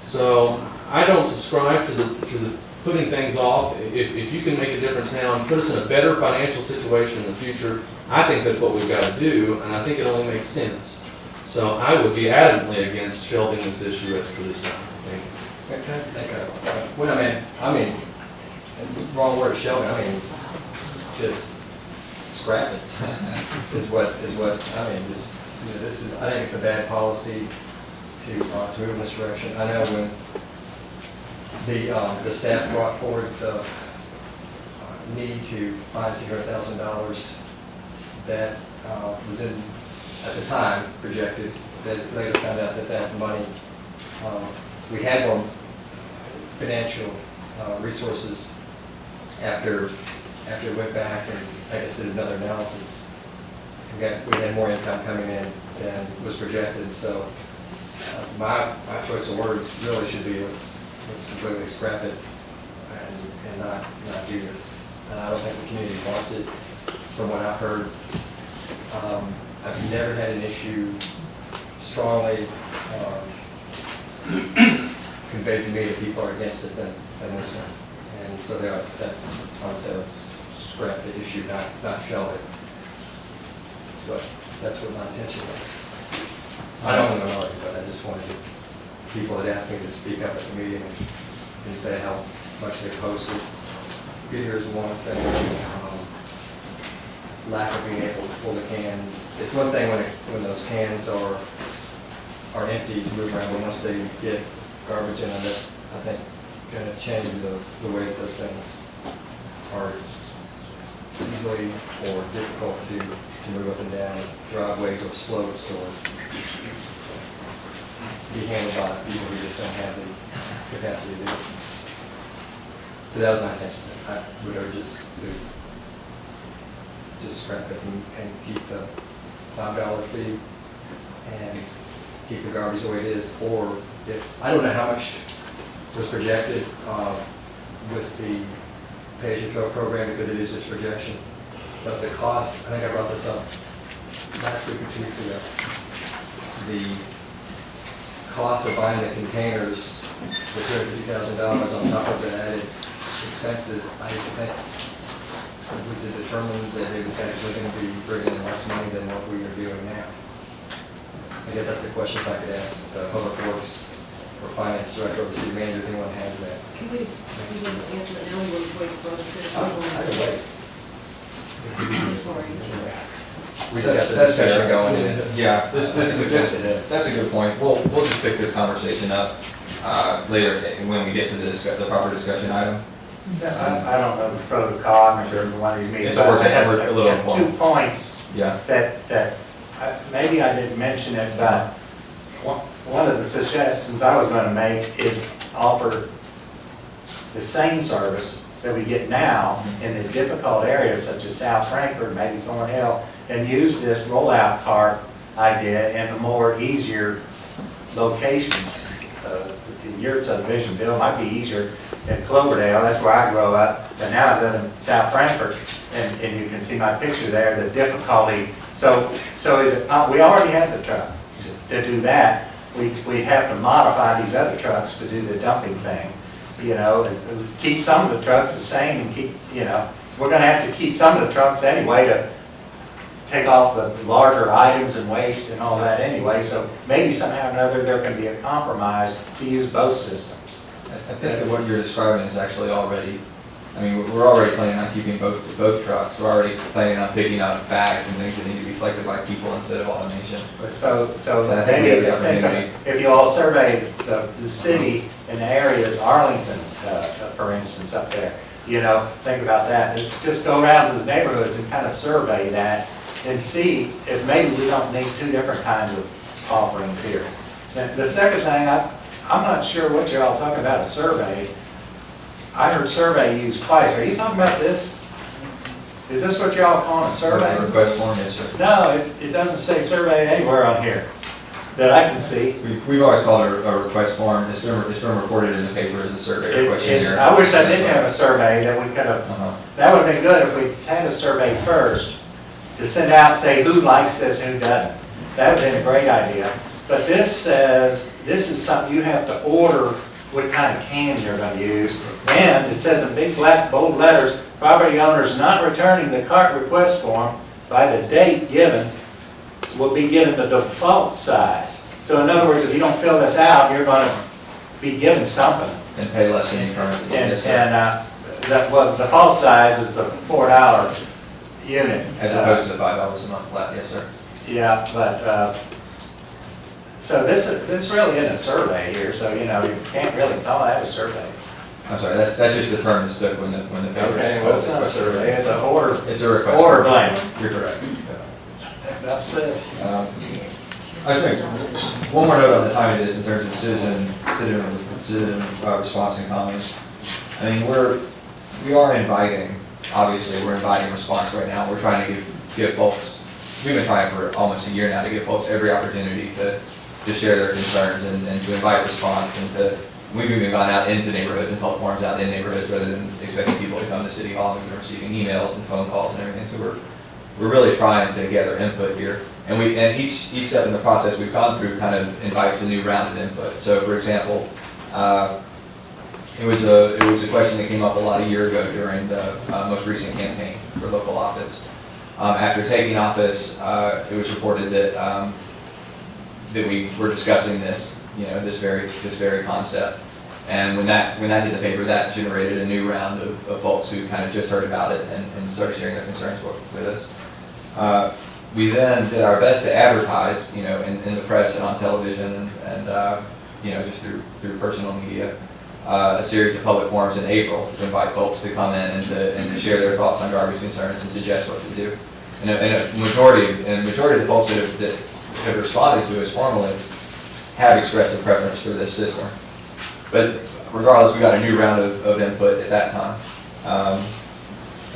So I don't subscribe to the putting things off. If you can make a difference now and put us in a better financial situation in the future, I think that's what we've got to do, and I think it only makes sense. So I would be adamantly against shelving this issue for this time. Thank you. Well, I mean, wrong word, shelving, it's just scrap it, is what, I mean, just, this is, I think it's a bad policy to move in this direction. I know when the staff brought forward the need to find $600,000 that was in, at the time, projected, that later found out that money, we had more financial resources after we went back and I guess did another analysis. We had more income coming in than was projected, so my choice of words really should be let's completely scrap it and not do this. And I don't think the community wants it, from what I've heard. I've never had an issue strongly conveyed to me that people are against it than this one. And so that's, I would say, let's scrap the issue, not shelve it. That's what my intention was. I don't know, but I just wanted people had asked me to speak up at the meeting and say how much they posted. Here's one thing. Lack of being able to pull the cans. It's one thing when those cans are empty to move around, but once they get garbage in them, that's, I think, going to change the way that those things are easily or difficult to move up and down driveways or slopes or be handled by people who just don't have the capacity to do it. So that was my intention. I would urge us to just scrap it and keep the $5 fee and keep the garbage the way it is, or I don't know how much was projected with the pay-as-you-throw program, because it is just projection. But the cost, I think I brought this up last week or 2 weeks ago. The cost of buying the containers, the $250,000 on top of the added expenses, I think it was determined that it was actually going to be bringing in less money than what we are doing now. I guess that's a question if I could ask the Public Works or Finance Director or the City Manager, if anyone has that. Can we answer that now, we want to wait for other citizens? I can wait. I'm sorry. We just got the That's discussion fair. going, and it's. Yeah, that's a good point. We'll just pick this conversation up later when we get to the proper discussion item. I don't know the protocol, I'm not sure the one of these meetings. It's a work but I session, have- we're a little I have 2 informed. points Yeah. that maybe I didn't mention it, but one of the suggestions I was going to make is offer the same service that we get now in the difficult areas such as South Frankfort, maybe Thornhill, and use this rollout cart idea in the more easier locations. In your subdivision, Bill, might be easier in Cloverdale, that's where I grew up, but now I live in South Frankfort, and you can see my picture there, the difficulty. So is it, we already have the truck to do that. We'd have to modify these other trucks to do the dumping thing. You know, keep some of the trucks the same and keep, you know, we're gonna have to keep some of the trucks anyway to take off the larger items and waste and all that anyway. So maybe somehow or another there can be a compromise to use both systems. I think that what you're describing is actually already, I mean, we're already planning on keeping both trucks. We're already planning on picking up bags and things that need to be collected by people instead of automation. So And I think we maybe have the opportunity. if you all survey the city and the areas, Arlington, for instance, up there, you know, think about that. Just go around to the neighborhoods and kind of survey that and see if maybe we don't need 2 different kinds of offerings here. The second thing, I'm not sure what you're all talking about, a survey. I heard survey used twice. Are you talking about this? Is this what y'all calling a survey? Request form, yes, sir. No, it doesn't say survey anywhere on here that I can see. We've always called it a request form. It's been reported in the paper as a survey questionnaire. I wish I didn't have a survey that we could have, Uh-huh. that would have been good if we had a survey first to send out, say who likes this, who doesn't. That would have been a great idea. But this says, this is something you have to order, what kind of can you're going to use. And it says in big black bold letters, property owners not returning the cart request form by the date given will be given the default size. So in other words, if you don't fill this out, you're going to be given something. And pay less than you currently. And, Yes, sir. the default size is the $4 unit. As opposed to $5 a month flat, yes, sir. Yeah, but, so this really isn't a survey here, so, you know, you can't really call that a survey. I'm sorry, that's just the term that stuck when the paper. Well, it's not a survey, it's a order. It's a request. Order form. blank. You're correct. That's it. I just think, one more note on the timing of this in terms of citizen response and comments. I mean, we are inviting, obviously, we're inviting response right now. We're trying to give folks, we've been trying for almost a year now to give folks every opportunity to share their concerns and to invite response and we've even gone out into neighborhoods and held forums out in neighborhoods rather than expecting people to come to City Hall. We've been receiving emails and phone calls and everything, so we're really trying to gather input here. And each step in the process we've gone through kind of invites a new round of input. So for example, it was a question that came up a lot a year ago during the most recent campaign for local office. After taking office, it was reported that we were discussing this, you know, this very concept. And when that hit the paper, that generated a new round of folks who kind of just heard about it and started sharing their concerns with us. We then did our best to advertise, you know, in the press and on television and you know, just through personal media, a series of public forums in April to invite folks to come in and to share their thoughts on garbage concerns and suggest what to do. And a majority of the folks that have responded to us formally have expressed a preference for this system. But regardless, we got a new round of input at that time.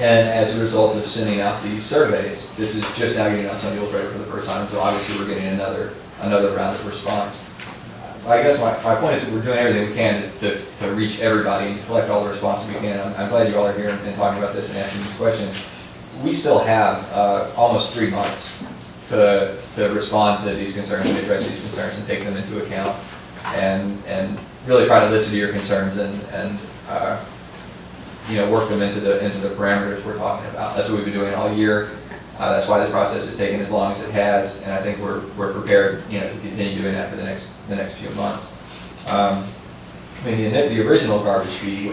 And as a result of sending out these surveys, this is just now getting on some people's radar for the first time, so obviously we're getting another round of response. I guess my point is that we're doing everything we can to reach everybody and collect all the responses we can. I'm glad you all are here and talking about this and asking these questions. We still have almost 3 months to respond to these concerns and address these concerns and take them into account and really try to listen to your concerns and work them into the parameters we're talking about. That's what we've been doing all year. That's why the process has taken as long as it has, and I think we're prepared, to continue doing that for the next few months. The original garbage fee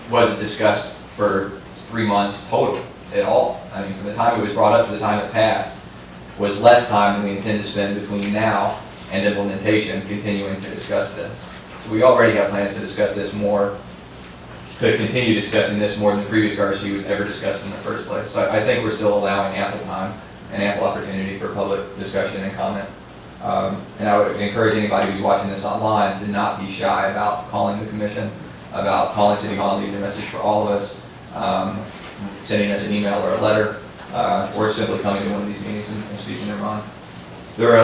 wasn't discussed for 3 months total at all. I mean, from the time it was brought up to the time it passed was less time than we intend to spend between now and implementation, continuing to discuss this. So we already have plans to discuss this more, to continue discussing this more than the previous garbage fee was ever discussed in the first place. So I think we're still allowing ample time and ample opportunity for public discussion and comment. And I would encourage anybody who's watching this online to not be shy about calling the commission, about calling City Hall and leaving a message for all of us, sending us an email or a letter, or simply coming to one of these meetings and speaking their mind. There's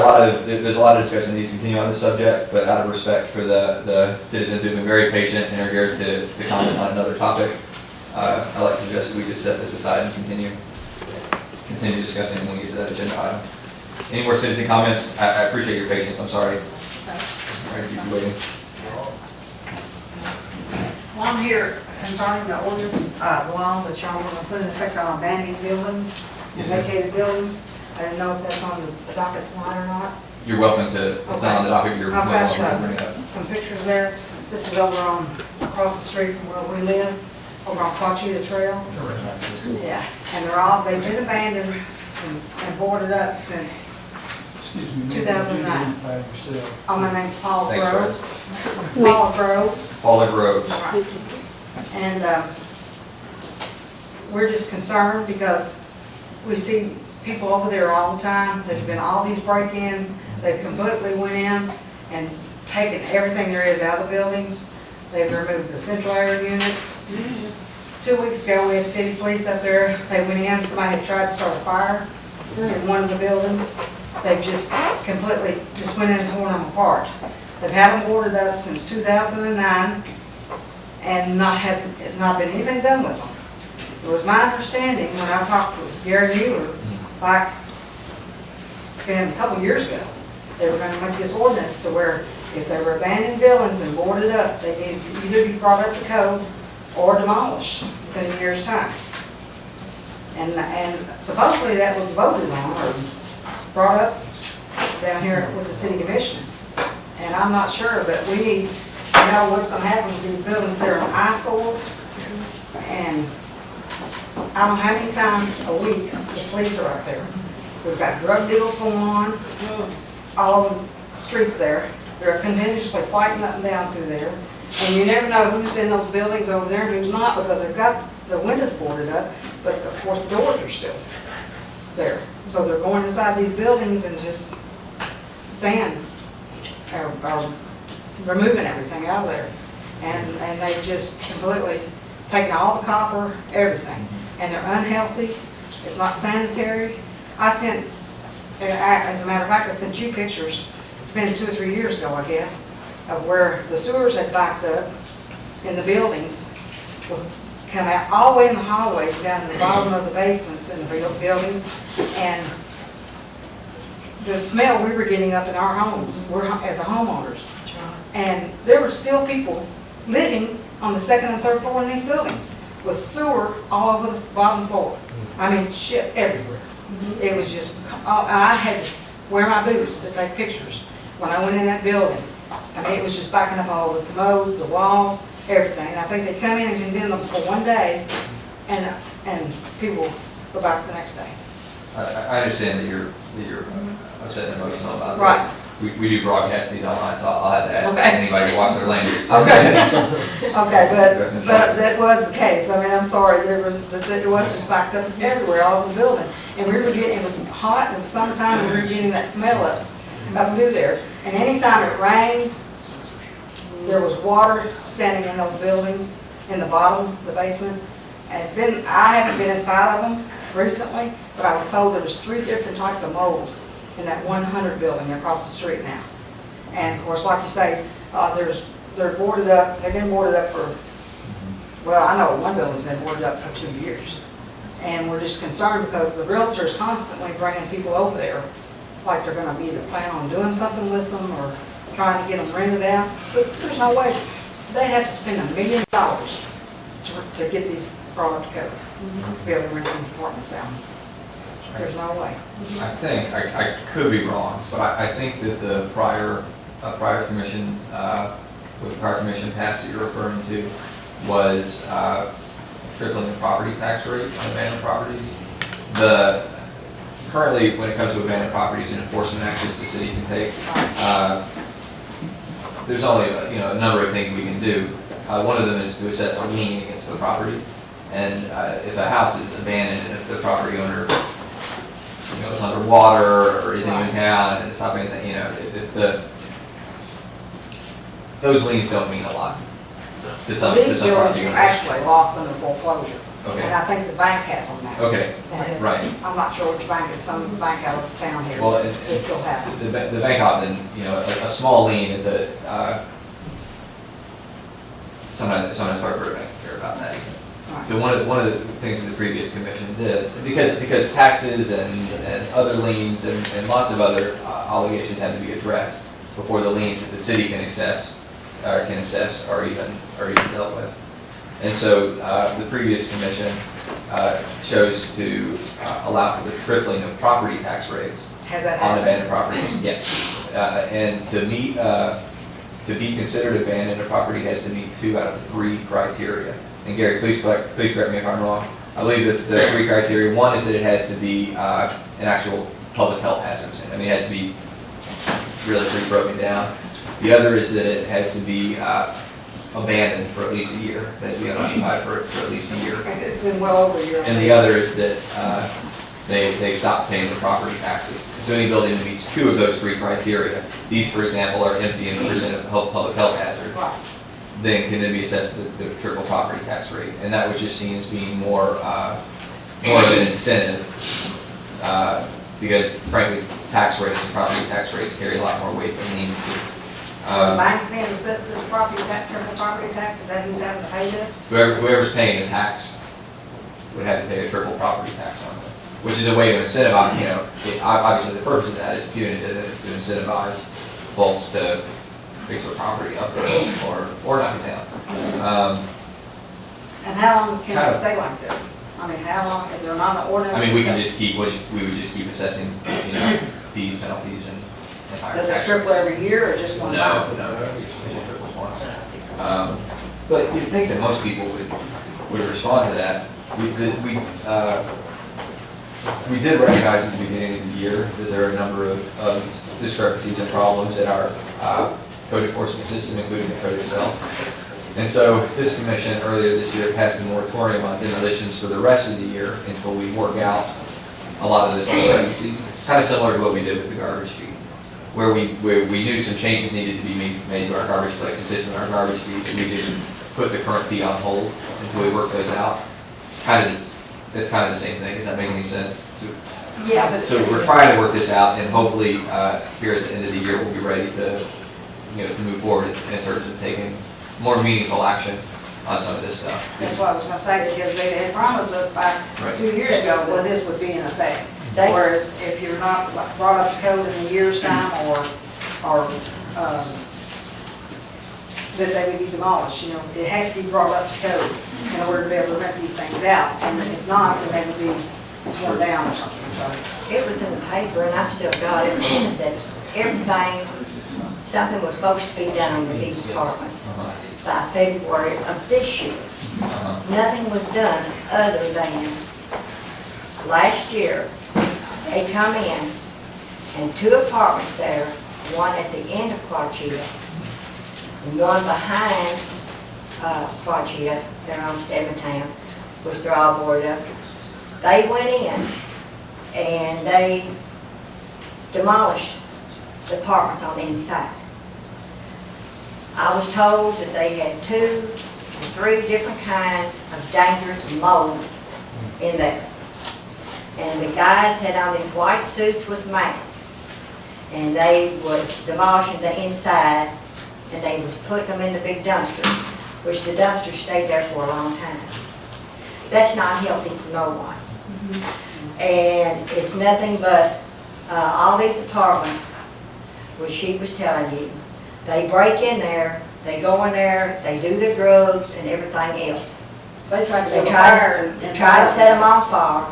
a lot of discussion that needs to continue on this subject, but out of respect for the citizens who've been very patient and are here to comment on another topic, I'd like to suggest that we just set this aside and continue discussing when we get to that agenda item. Any more citizen comments? I appreciate your patience. I'm sorry. Sorry to keep you waiting. Well, I'm here concerning the ordinance, law that y'all want to put in effect on abandoned buildings and vacated buildings. I didn't know if that's on the docket tonight or not. You're welcome to, it's not on the docket, you're I've welcome to got bring it up. some pictures there. This is over on, across the street from where we live, over on Quachita Trail. Yeah, and they've been abandoned and boarded up since 2009. Oh, my name's Paula Thanks, Groves. Paula Groves. Paula Groves. Right. And we're just concerned because we see people over there all the time. There's been all these break-ins. They've completely went in and taken everything there is out of the buildings. They've removed the central air units. 2 weeks ago, we had city police up there. They went in, somebody had tried to start a fire in one of the buildings. They've just completely just went in and torn them apart. They've had them boarded up since 2009 and it's not been anything done with them. It was my understanding when I talked with Gary Mueller, back, it's been a couple years ago, they were gonna make this ordinance to where if they were abandoned buildings and boarded up, they needed to either be brought up to code or demolished within a year's time. And supposedly that was voted on or brought up down here with the city commission. And I'm not sure, but we need to know what's gonna happen with these buildings. They're eyesores. And I don't know how many times a week the police are out there. We've got drug deals going on all over the streets there. They're continuously fighting up and down through there. And you never know who's in those buildings over there and who's not because they've got the windows boarded up, but of course the doors are still there. So they're going inside these buildings and just staying, or removing everything out of there. And they've just completely taken all the copper, everything. And they're unhealthy, it's not sanitary. I sent, as a matter of fact, I sent you pictures, it's been 2 or 3 years ago, I guess, of where the sewers had backed up in the buildings, was come out all the way in the hallways, down in the bottom of the basements in the buildings, and the smell we were getting up in our homes, as a homeowners. And there were still people living on the second and third floor in these buildings, with sewer all over the bottom floor. I mean, shit everywhere. It was just, I had to wear my boots to take pictures when I went in that building. I mean, it was just backing up all the commodes, the walls, everything. And I think they come in and condemn them for one day, and people go back the next day. I understand that you're upset and emotional about this. Right. We do broadcast these online, so I'll have to ask Okay. anybody to watch their language. Okay, but that was the case. I mean, I'm sorry, it was just backed up everywhere, all over the building. And we were getting, it was hot, it was summertime, and we were getting that smell up through there. And anytime it rained, there was water standing in those buildings, in the bottom, the basement. And it's been, I haven't been inside of them recently, but I was told there was 3 different types of mold in that 100 building across the street now. And of course, like you say, they're boarded up, they've been boarded up for, well, I know one building's been boarded up for 2 years. And we're just concerned because the realtor's constantly bringing people over there, like they're gonna be either planning on doing something with them or trying to get them rented out. But there's no way, they'd have to spend $1 million to get these brought up together, to be able to rent these apartments out. There's no way. I think, I could be wrong, but I think that the prior commission, what the prior commission passed that you're referring to was tripling the property tax rate on abandoned properties. Currently, when it comes to abandoned properties and enforcement actions the city can take, there's only, a number of things we can do. One of them is to assess a lien against the property. And if a house is abandoned and if the property owner, is underwater or isn't even town and it's not anything, those liens don't mean a lot to some These buildings property are owners. actually lost under foreclosure. Okay. And I think the bank has them now. Okay, And right. I'm not sure which bank, it's some bank out of town here. Well, They still have them. The bank often, a small lien that sometimes hard for a bank to care about that. Right. So one of the things that the previous commission did, because taxes and other liens and lots of other obligations had to be addressed before the liens that the city can assess are even dealt with. And so the previous commission chose to allow for the tripling of property tax rates Has that on happened? abandoned properties. Yes. And to be considered abandoned, a property has to meet 2 out of 3 criteria. And Gary, please correct me if I'm wrong. I believe that the 3 criteria, one is that it has to be an actual public health hazard. I mean, it has to be really pretty broken down. The other is that it has to be abandoned for at least a year, it has to be unoccupied for at least a year. It's been well over a year. And the other is that they stopped paying the property taxes. So any building that meets 2 of those 3 criteria, these, for example, are empty and present a public health hazard, Right. then can be assessed with the triple property tax rate. And that was just seen as being more of an incentive, because frankly, tax rates and property tax rates carry a lot more weight than liens do. So the bank's being assessed this property, that triple property tax, is that who's having to pay this? Whoever's paying the tax would have to pay a triple property tax on it, which is a way to incentivize, obviously the purpose of that is punitive, and it's to incentivize folks to fix their property up or knock it down. And how long can Kind it of. stay like this? I mean, how long, is there not an ordinance? I mean, we would just keep assessing, fees, penalties, and higher Does it tax triple rates. every year or just one No, time? no, it just triples once. But you'd think that most people would respond to that. We did recognize at the beginning of the year that there are a number of discrepancies and problems in our code enforcement system, including the code itself. And so this commission earlier this year passed a moratorium on demolitions for the rest of the year until we work out a lot of those discrepancies. Kind of similar to what we did with the garbage fee, where we knew some changes needed to be made to our garbage collection system and our garbage fees, so we just put the current fee on hold until we work those out. It's kind of the same thing. Does that make any sense? Yeah, but. So we're trying to work this out, and hopefully here at the end of the year, we'll be ready to move forward in terms of taking more meaningful action on some of this stuff. That's what I was gonna say, because they had promised us back Right. 2 years ago that this would be in effect. Whereas if you're not brought up to code in a year's time or that they would be demolished, it has to be brought up to code in order to be able to rent these things out. And if not, then they would be torn down or something, so. It was in the paper, and I've still got it, that everything, something was supposed to be done on these apartments by February of this year. Nothing was done other than last year, they come in, and 2 apartments there, one at the end of Quachita, and one behind Quachita, they're on Steventown, which they're all boarded up. They went in and they demolished the apartments on the inside. I was told that they had 2 or 3 different kinds of dangerous mold in there. And the guys had on these white suits with masks. and they was demolishing the inside, and they was putting them in the big dumpster, which the dumpster stayed there for a long time. That's not healthy for no one. And it's nothing but, all these apartments, which she was telling you, they break in there, they go in there, they do their drugs and everything else. They tried to They go try, fire they try to set them on fire.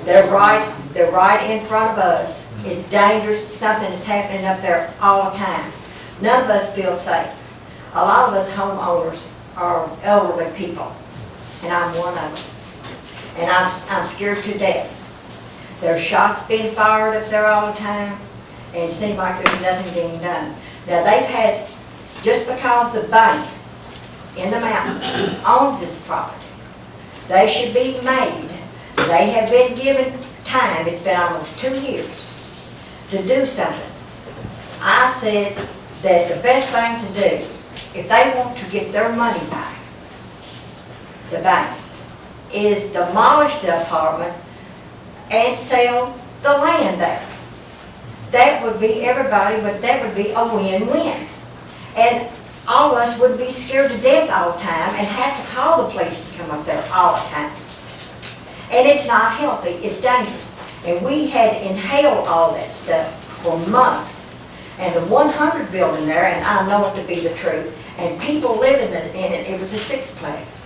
They're right in front of us. It's dangerous, something is happening up there all the time. None of us feel safe. A lot of us homeowners are elderly people, and I'm one of them. And I'm scared to death. There's shots being fired up there all the time, and it seems like there's nothing being done. Now, they've had, just because the bank in the mountain owns this property, they should be made, they have been given time, it's been almost 2 years, to do something. I said that the best thing to do, if they want to get their money back, the banks, is demolish the apartments and sell the land there. That would be everybody, but that would be a win-win. And all of us would be scared to death all the time and have to call the police to come up there all the time. And it's not healthy, it's dangerous. And we had inhaled all that stuff for months. And the 100 building there, and I know it to be the truth, and people living in it, it was a sixplex.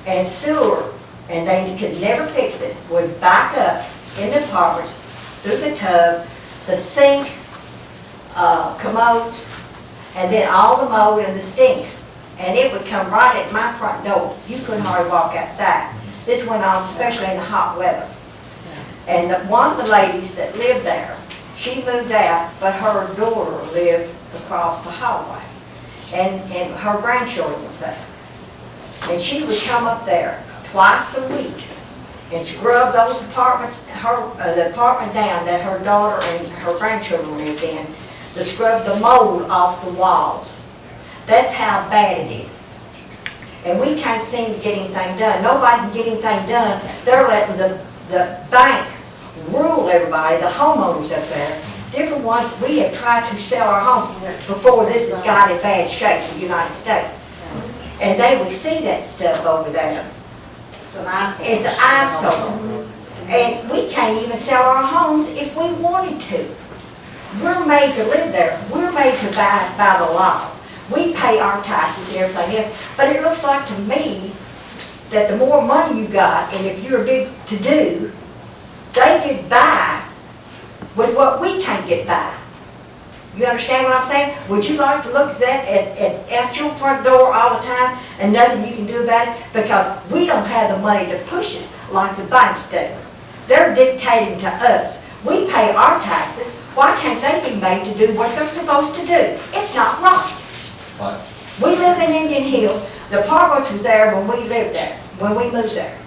And sewer, and they could never fix it, would back up in the apartments, through the tub, the sink, commodes, and then all the mold and the stink. And it would come right at my front door. You couldn't hardly walk outside. This went on especially in the hot weather. And one of the ladies that lived there, she moved out, but her daughter lived across the hallway. And her grandchildren was there. And she would come up there twice a week and scrub those apartments, the apartment down that her daughter and her grandchildren lived in, to scrub the mold off the walls. That's how bad it is. And we can't seem to get anything done. Nobody can get anything done. They're letting the bank rule everybody, the homeowners up there. Different ones, we have tried to sell our homes before this has got in bad shape in the United States. And they would see that stuff over there. It's an eyesore. It's an eyesore. And we can't even sell our homes if we wanted to. We're made to live there. We're made to buy by the law. We pay our taxes and everything else. But it looks like to me that the more money you got, and if you're big to do, they get by with what we can't get by. You understand what I'm saying? Would you like to look at that at your front door all the time and nothing you can do about it? Because we don't have the money to push it like the banks do. They're dictating to us. We pay our taxes. Why can't they be made to do what they're supposed to do? It's not right. Right. We live in Indian Hills. The apartments was there when we lived there, when we moved there.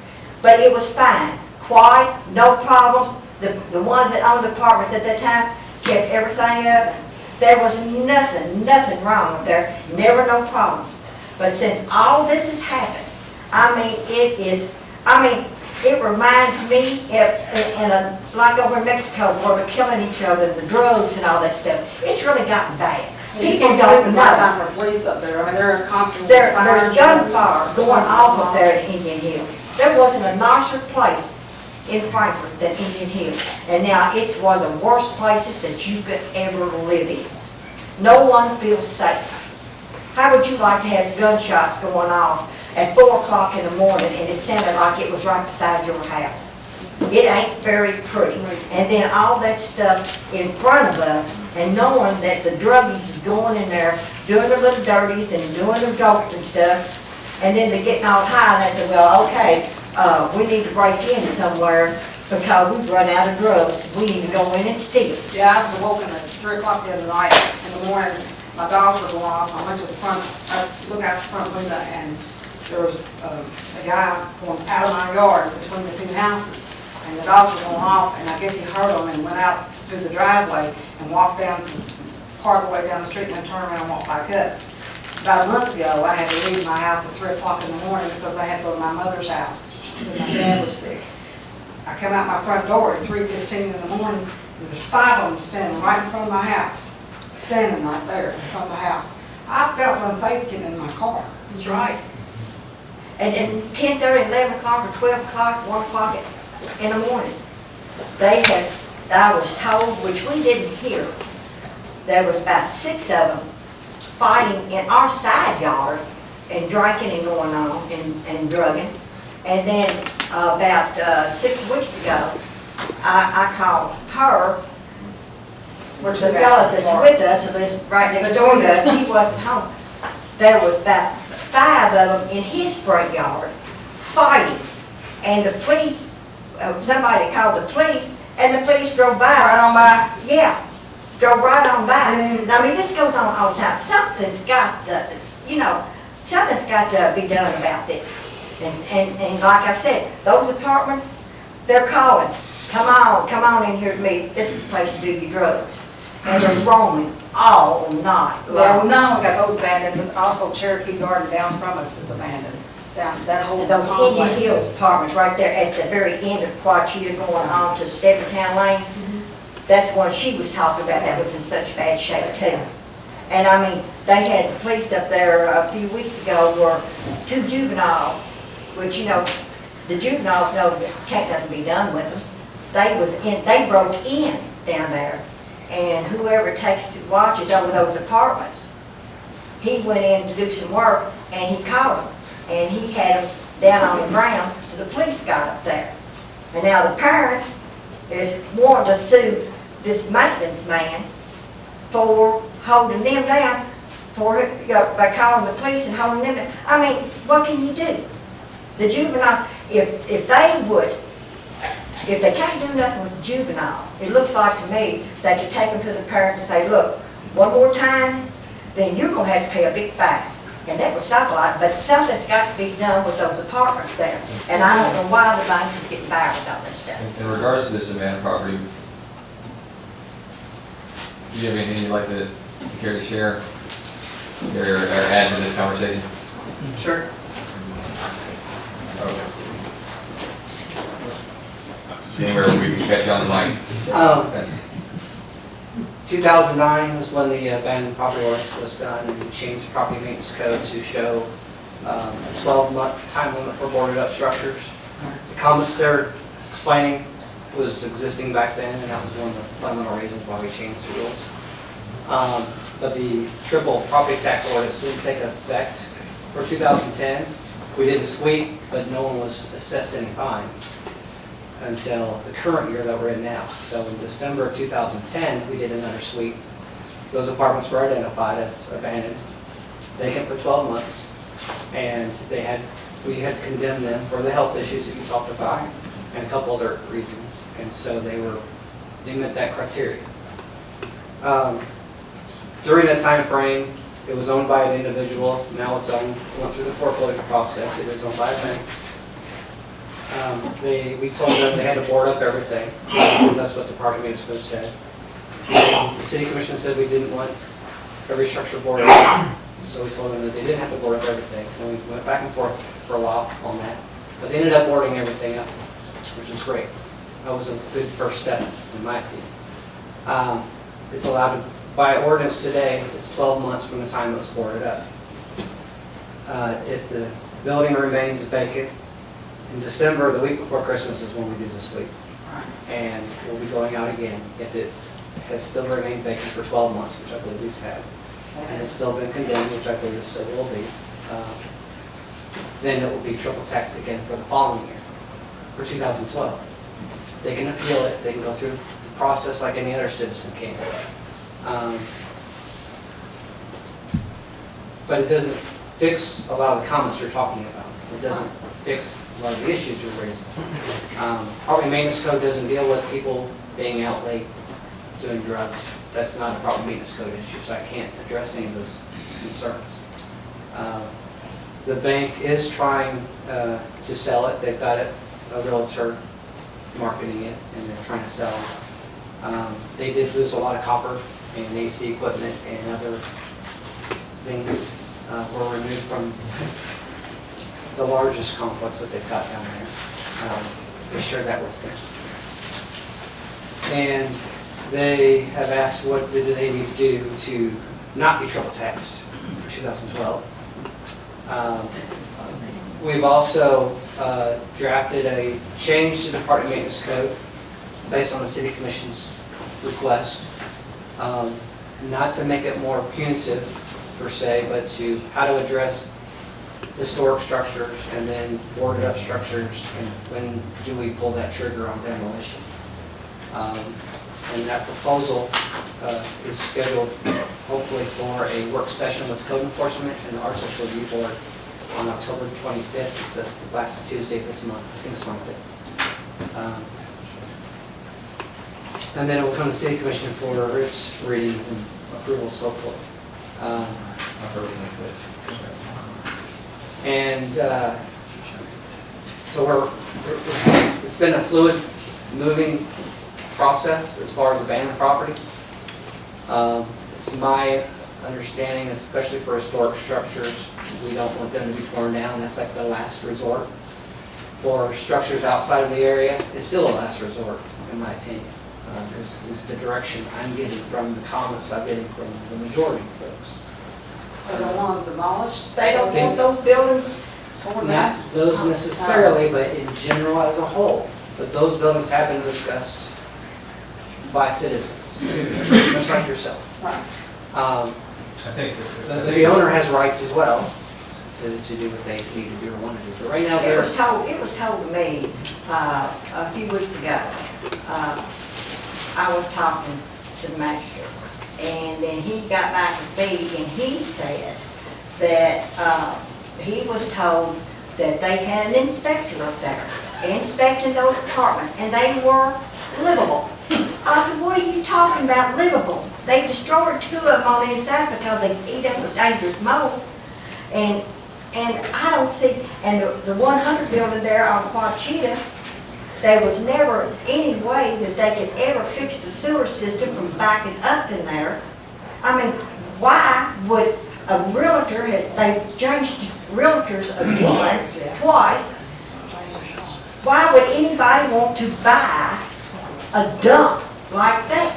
But it was fine, quiet, no problems. The ones that owned the apartments at that time kept everything up. There was nothing wrong up there, never no problems. But since all this has happened, it reminds me like over in Mexico where they're killing each other, the drugs and all that stuff. It's really gotten bad. People don't know. Time for police up there. I mean, they're constantly. There's gunfire going off up there at Indian Hill. There wasn't a nicer place in Frankfort than Indian Hill. And now it's one of the worst places that you could ever live in. No one feels safe. How would you like to have gunshots going off at 4 o'clock in the morning and it sounded like it was right beside your house? It ain't very pretty. And then all that stuff in front of us and knowing that the druggies is going in there doing their little dirties and doing their jokes and stuff, and then they're getting all high and they say, well, okay, we need to break in somewhere because we've run out of drugs. We need to go in and steal. Yeah, I was awoken at 3 o'clock the other night in the morning. My dogs were going off. I went to the front, I looked out the front window, and there was a guy going out of my yard between the 2 houses. And the dogs were going off, and I guess he heard them and went out through the driveway and walked down part of the way down the street and then turned around and walked back up. About a month ago, I had to leave my house at 3 o'clock in the morning because I had to go to my mother's house. My dad was sick. I come out my front door at 3:15 in the morning, There's 5 of them standing right in front of my house, standing right there in front of the house. I felt unsafe getting in my car. That's right. And at 10:30, 11 o'clock, or 12 o'clock, 1 o'clock in the morning, I was told, which we didn't hear, there was about 6 of them fighting in our side yard and drinking and going on and drugging. And then about 6 weeks ago, I called her, the fellow that's with us, who lives right next door to us, he wasn't home. There was about 5 of them in his front yard fighting. And the police, somebody called the police, and the police drove by. Right on by. Yeah, drove right on by. And then- I mean, this goes on all the time. Something's got to, something's got to be done about this. And like I said, those apartments, they're calling, come on in here to me. This is the place to do your drugs. And they're roaming all night Well, long. not only got those abandoned, but also Cherokee Garden down from us is abandoned. Down that whole Those Indian complex. Hills apartments right there at the very end of Quachita going on to Stephentown Lane. That's one she was talking about, that was in such bad shape too. And I mean, they had the police up there a few weeks ago where 2 juveniles, which, the juveniles know that can't nothing be done with them. They broke in down there, and whoever watches over those apartments, he went in to do some work, and he caught them, and he had them down on the ground, so the police got up there. And now the parents is wanting to sue this maintenance man for holding them down, by calling the police and holding them down. I mean, what can you do? The juvenile, if they can't do nothing with the juveniles, it looks like to me, they could take them to the parents and say, look, one more time, then you're gonna have to pay a big fine. And that would stop a lot, but something's got to be done with those apartments there. And I don't know why the banks is getting by with all this stuff. In regards to this abandoned property, do you have anything you'd like to care to share or add to this conversation? Sure. Okay. See anywhere we can catch you on the mic? 2009 was when the abandoned property ordinance was done, and we changed the property maintenance code to show a 12-month time limit for boarded up structures. The comments they're explaining was existing back then, and that was one of the fundamental reasons why we changed the rules. But the triple property tax ordinance didn't take effect for 2010. We did a sweep, but no one was assessed any fines until the current year that we're in now. So in December of 2010, we did another sweep. Those apartments were identified as abandoned, vacant for 12 months, and we had condemned them for the health issues that you talked about and a couple other reasons, and so they met that criteria. During that time frame, it was owned by an individual. Now it's owned, went through the foreclosure process. It is owned by a bank. We told them they had to board up everything, because that's what the property maintenance code said. The city commission said we didn't want every structure boarded up, so we told them that they didn't have to board up everything. And we went back and forth for a while on that, but they ended up boarding everything up, which is great. That was a good first step, in my opinion. It's allowed to, by ordinance today, it's 12 months from the time it was boarded up. If the building remains vacant, in December, the week before Christmas, is when we do the sweep. And we'll be going out again if it has still remained vacant for 12 months, which I believe these have, and it's still been condemned, which I believe it still will be. Then it will be triple taxed again for the following year, for 2012. They can appeal it, they can go through the process like any other citizen can. But it doesn't fix a lot of the comments you're talking about. It doesn't fix a lot of the issues you're raising. Property maintenance code doesn't deal with people being out late doing drugs. That's not a property maintenance code issue, so I can't address any of those concerns. The bank is trying to sell it. They've got a realtor marketing it, and they're trying to sell it. They did lose a lot of copper and AC equipment, and other things were removed from the largest complex that they've got down there. They shared that with them. And They have asked what do they need to do to not be triple taxed for 2012. We've also drafted a change to the department maintenance code based on the city commission's request. Not to make it more punitive per se, but to how to address historic structures and then boarded up structures, and when do we pull that trigger on demolition. And that proposal is scheduled hopefully for a work session with code enforcement and the Arts Review Board on October 25th. It's the last Tuesday of this month, I think it's Monday. And then it will come to the City Commission for its readings and approvals, hopefully. And so it's been a fluid moving process as far as abandoned properties. It's my understanding, especially for historic structures, we don't want them to be torn down. That's like the last resort. For structures outside of the area, it's still a last resort, in my opinion. Is the direction I'm getting from the comments I'm getting from the majority of folks. Are the ones demolished? They don't want those buildings torn down? Not those necessarily, but in general as a whole. But those buildings have been discussed by citizens, too, much like yourself. Right. I think The owner has rights as well to do what they need to do or want to do. But right now, It was told to me a few weeks ago. I was talking to the magistrate, and then he got back with me, and he said that he was told that they had an inspector up there inspecting those apartments, and they were livable. I said, what are you talking about livable? They destroyed 2 of them on the inside because they eat up the dangerous mold. And I don't see, and the 100 building there on Quachita, there was never any way that they could ever fix the sewer system from backing up in there. I mean, why would a realtor, they changed realtors again, twice. Why would anybody want to buy a dump like that?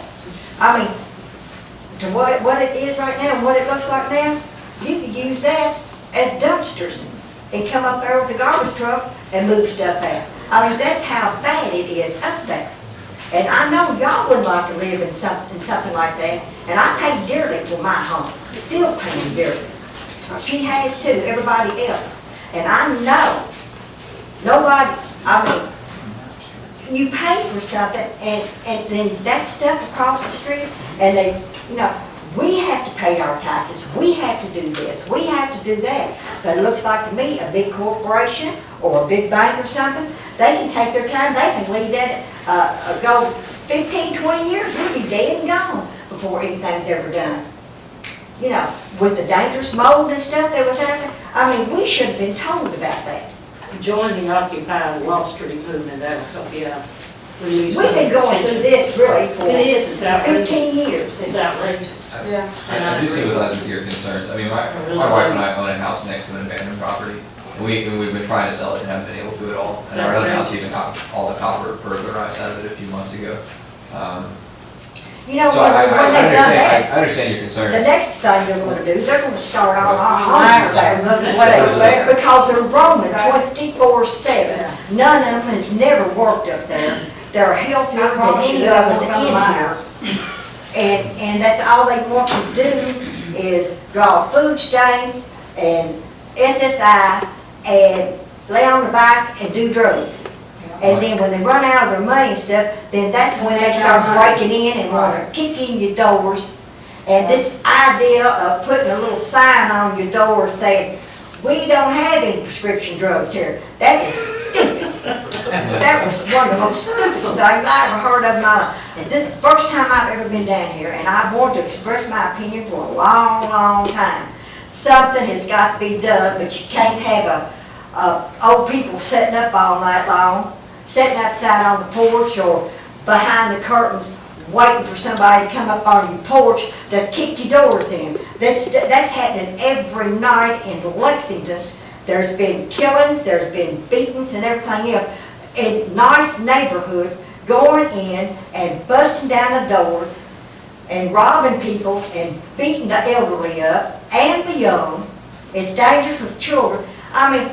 I mean, to what it is right now and what it looks like now, you could use that as dumpsters and come up there with the garbage truck and move stuff out. I mean, that's how bad it is up there. And I know y'all would like to live in something like that, and I pay dearly for my home, still paying dearly. She has too, everybody else. And I know, nobody, I mean, you pay for something, and then that stuff across the street, and they, you know, we have to pay our taxes, we have to do this, we have to do that. But it looks like to me, a big corporation or a big bank or something, they can take their time, they can leave that, go 15, 20 years, we'll be dead and gone before anything's ever done. You know, with the dangerous mold and stuff that was out there, I mean, we should have been told about that. Join the Occupy Wall Street movement, that'll help you out. We've been going through this really for It is, it's outrageous. 15 years. It's outrageous. Yeah. I do sympathize with your concerns. I mean, my wife and I own a house next to an abandoned property, and we've been trying to sell it and haven't been able to at all. And our other house even got all the copper burglarized out of it a few months ago. You know, So when I they've done that, understand your the concern. next thing they're gonna do, they're gonna start all our Liars. homes there. Because they're roaming 24/7. None of them has never worked up there. They're healthier than any of us in here. And that's all they want to do is draw food stains and SSI and lay on the back and do drugs. And then when they run out of their money and stuff, then that's when they start breaking in and want to kick in your doors. And this idea of putting a little sign on your door saying, we don't have any prescription drugs here, that is stupid. That was one of the most stupidest things I ever heard of in my life. And this is the first time I've ever been down here, and I've wanted to express my opinion for a long, long time. Something has got to be done, but you can't have old people sitting up all night long, sitting outside on the porch or behind the curtains, waiting for somebody to come up on your porch to kick your doors in. That's happening every night in Lexington. There's been killings, there's been beatings and everything else in nice neighborhoods. going in and busting down the doors and robbing people and beating the elderly up and the young. It's dangerous with children. I mean,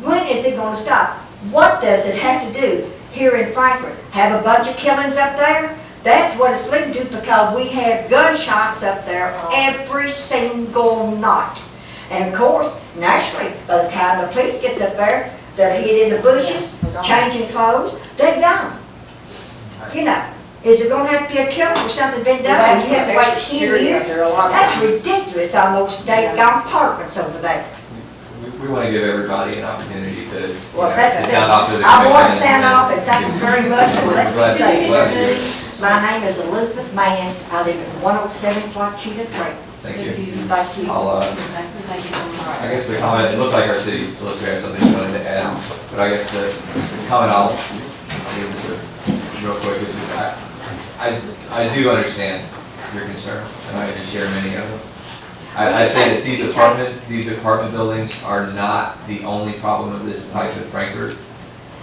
when is it gonna stop? What does it have to do here in Frankfort? Have a bunch of killings up there? That's what it's leading to, because we have gunshots up there every single night. And of course, naturally, by the time the police gets up there, they're hid in the bushes, changing clothes, they're gone. You know, is it gonna have to be a killing for something been done? That's You have to what wait there's 10 security up years? there a lot of That's times. ridiculous on those daggone apartments over there. We want to give everybody an opportunity to, you Well, know, that- to sound off to the I want to commission sound and- off and thank you very much for letting me Glad- say glad to it. hear it. My name is Elizabeth Mans. I live at 107 Flachita Trail. Thank you. Thank you. I'll, I guess the comment, it looked like our city solicitor had something he wanted to add, but I guess the comment I'll give is real quick, is I do understand your concerns, and I share many of them. I say that these apartment buildings are not the only problem of this type in Frankfurt.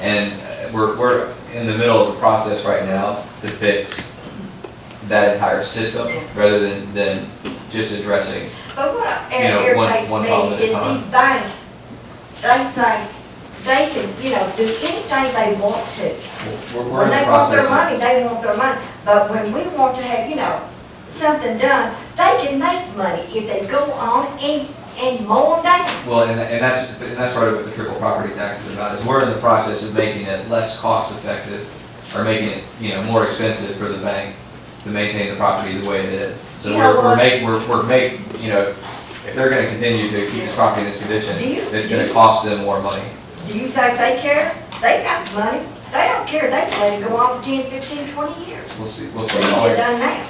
And we're in the middle of a process right now to fix that entire system, rather than just addressing. But what You know, irritates one me problem at a is time. these banks, they think they can, you know, do anything they want to. We're When in they the want their process. money, they want their money. But when we want to have, you know, something done, they can make money if they go on and mow them down. Well, and that's part of what the triple property tax is about, is we're in the process of making it less cost effective, or making it, you know, more expensive for the bank to maintain the property the way it is. So You know what? we're making, you know, if they're gonna continue to keep this property in this condition, Do you- it's gonna cost them more money. Do you think they care? They got the money. They don't care. They can let it go on for 10, 15, 20 years. We'll see. We can get done now.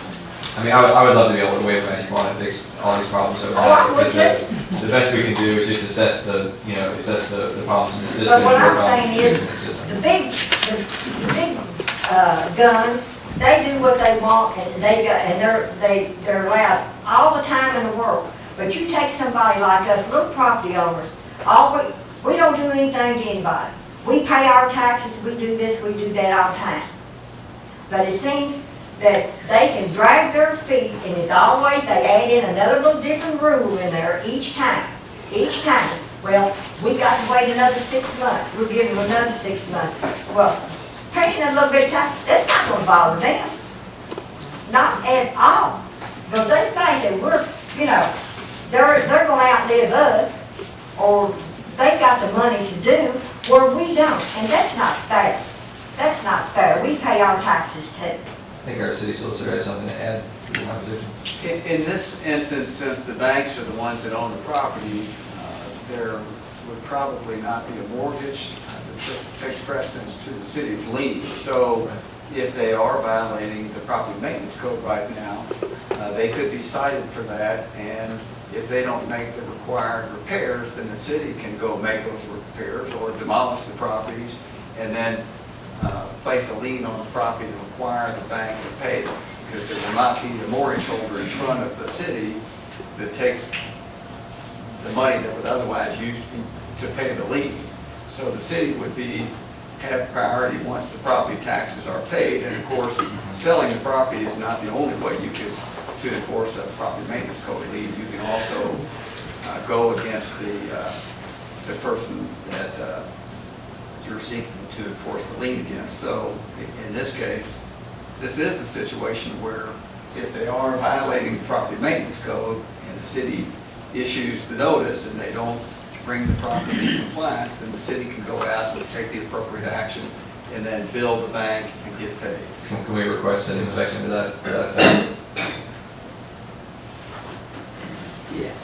I mean, I would love to be able to wave a magic wand and fix all these problems Oh, I overnight, would but the best we can do is just assess the problems in the system. But what and I'm work on saying is, fixing the system. the big guns, they do what they want, and they're allowed all the time in the world. But you take somebody like us, little property owners, we don't do anything to anybody. We pay our taxes, we do this, we do that all the time. But it seems that they can drag their feet, and it's always, they add in another little different rule in there each time. Each time. Well, we got to wait another 6 months, we'll give them another 6 months. Well, paying a little bit of time, that's not gonna bother them. Not at all. But they think that we're, you know, they're gonna outlive us, or they got the money to do where we don't, and that's not fair. That's not fair. We pay our taxes too. I think our city solicitor has something to add to the conversation. In this instance, since the banks are the ones that own the property, there would probably not be a mortgage that takes precedence to the city's lien. So if they are violating the property maintenance code right now, they could be cited for that, and if they don't make the required repairs, then the city can go make those repairs or demolish the properties and then place a lien on the property to require the bank to pay them. Because there will not be a mortgage holder in front of the city that takes the money that would otherwise used to pay the lien. So the city would have priority once the property taxes are paid. And of course, selling the property is not the only way you could to enforce a property maintenance code lien. You can also go against the person that you're seeking to enforce the lien against. So in this case, this is a situation where if they are violating the property maintenance code and the city issues the notice and they don't bring the property in compliance, then the city can go out and take the appropriate action and then bill the bank and get paid. Can we request an inspection to that effect? Yes.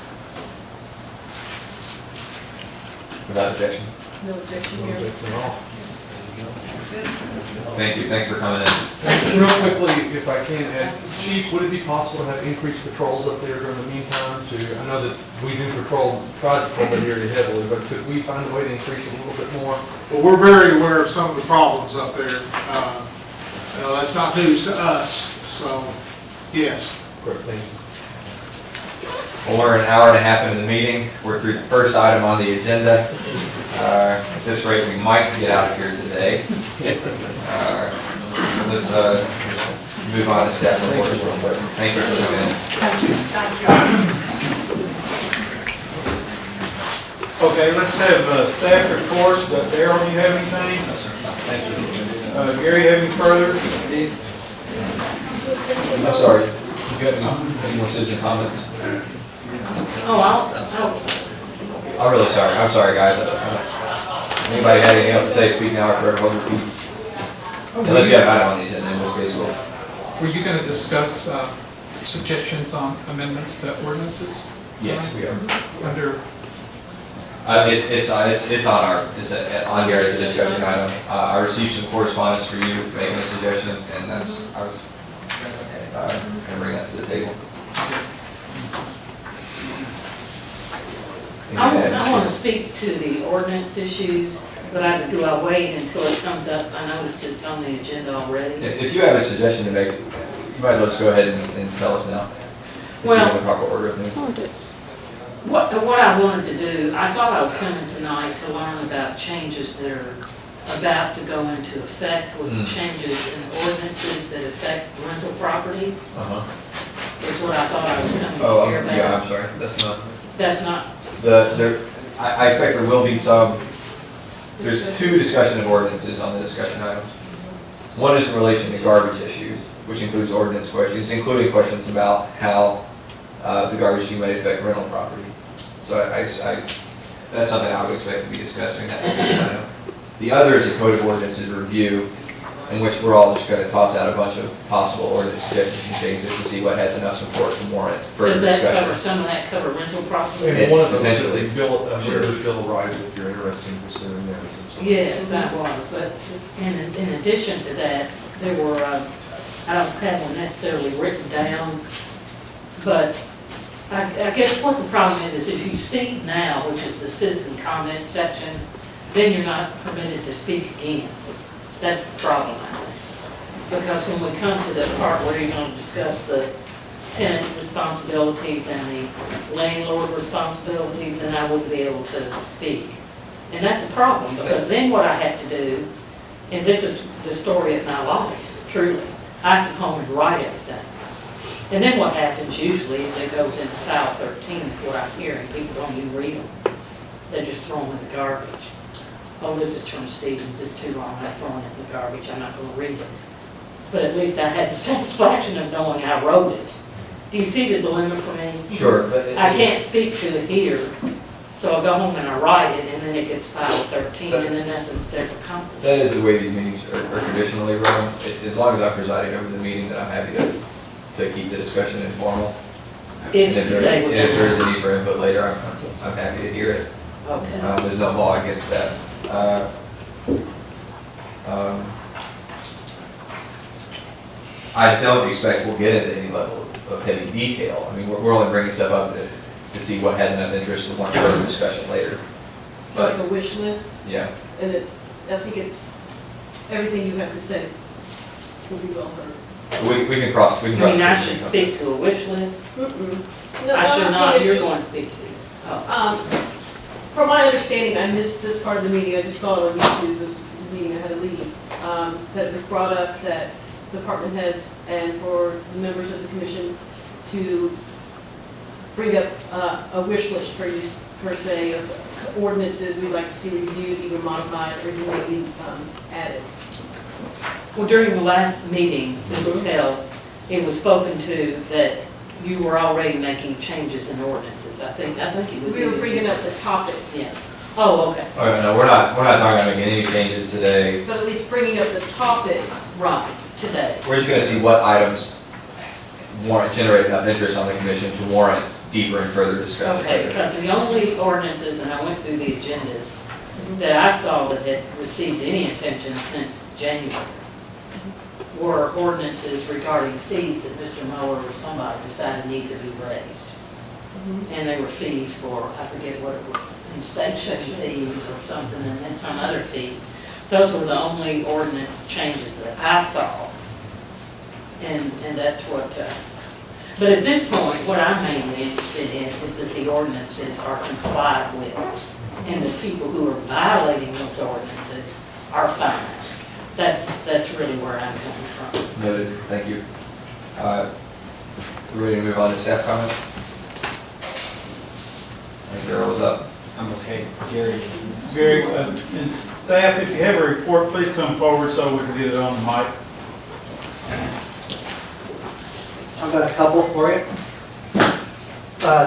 Without objection? No objection here. Thank you, thanks for coming in. Real quickly, if I can, Chief, would it be possible to have increased patrols up there during the meantime I know that we do try to patrol the area heavily, but could we find a way to increase it a little bit more? Well, we're very aware of some of the problems up there. That's not news to us, so, yes. Great, thank you. Well, we're an hour and a half into the meeting. We're through the first item on the agenda. At this rate, we might get out of here today. let's move on to staff reports real quick. Thank you for coming in. Okay, let's have staff reports. Darryl, do you have anything? Thank you. Gary, have any further? I'm sorry, you got any more citizen comments? Oh, I'm really sorry, I'm sorry, guys. Anybody had anything else to say, speak now or forever hold your peace. Unless you have an item on the agenda, in which case we'll. Were you going to discuss suggestions on amendments to ordinances? Yes, we are. Under, It's on here as a discussion item. I received some correspondence for you making a suggestion, and I was gonna bring that to the table. I want to speak to the ordinance issues, but do I wait until it comes up? I noticed it's on the agenda already. If you have a suggestion to make, you might as well just go ahead and tell us now. If you're in the proper order of things. What I wanted to do, I thought I was coming tonight to learn about changes that are about to go into effect with changes in ordinances that affect rental property. Is what I thought I was coming to hear about. Yeah, I'm sorry, that's not. That's not, I expect there will be some, there's two discussion of ordinances on the discussion items. One is in relation to garbage issues, which includes ordinance questions, including questions about how the garbage issue might affect rental property. So that's something I would expect to be discussed during that discussion item. The other is a code of ordinances review, in which we're all just going to toss out a bunch of possible ordinance suggestions and changes to see what has enough support to warrant further does that discussion. cover, some of that cover rental property? And one of those, Potentially. Renters Bill of Rights, if you're interested in pursuing that. Yes, I was, but in addition to that, there were, I don't have them necessarily written down, but I guess what the problem is if you speak now, which is the citizen comment section, then you're not permitted to speak again. That's the problem, I think. Because when we come to the part where you're going to discuss the tenant responsibilities and the landlord responsibilities, then I wouldn't be able to speak. And that's a problem, because then what I have to do, and this is the story of my life, truly, I come home and write everything. And then what happens usually is it goes into file 13, is what I'm hearing, people don't even read them. They just throw them in the garbage. Oh, this is from Stevens, it's too long, I'm throwing it in the garbage, I'm not gonna read it. But at least I had the satisfaction of knowing I wrote it. Do you see the dilemma for me? Sure. I can't speak to it here, so I go home and I write it, and then it gets filed 13, and then nothing's ever accomplished. That is the way these meetings are traditionally run. As long as I'm presiding over the meeting, then I'm happy to keep the discussion informal. If you stay with if there is it. a need for input later, I'm happy to hear it. Okay. There's no law against that. I don't expect we'll get into any level of heavy detail. I mean, we're only bringing stuff up to see what has enough interest to warrant further discussion later. Like a wish list, Yeah, and I think it's, everything you have to say will be well heard. we can cross. I mean, I should speak to a wish list? Mm-mm. No, I should I'm not, saying you're it's going just- to speak to it. Oh. From my understanding, I missed this part of the meeting, I just saw it on YouTube, the meeting I had to leave, that it was brought up that department heads and for the members of the commission to bring up a wish list per se of ordinances we'd like to see reviewed, either modified or even maybe added. Well, during the last meeting that was held, it was spoken to that you were already making changes in ordinances. I think it was. We were bringing up the topics. Yeah. Oh, okay. Okay, no, we're not talking about making any changes today. But at least bringing up the topics. Right, today. We're just gonna see what items generate enough interest on the commission to warrant deeper and further discussion. Okay, because the only ordinances, and I went through the agendas, that I saw that had received any attention since January were ordinances regarding fees that Mr. Mueller or somebody decided need to be raised. And they were fees for, I forget what it was, inspection fees or something, and then some other fee. Those were the only ordinance changes that I saw. And that's what, but at this point, what I'm mainly interested in is that the ordinances are complied with, and the people who are violating those ordinances are fined. That's that's really where I'm coming from. Noted, thank you. We're ready to move on to staff comments? I think Darrell was up. I'm okay. Gary? Gary, and staff, if you have a report, please come forward so we can get it on the mic. I've got a couple for you.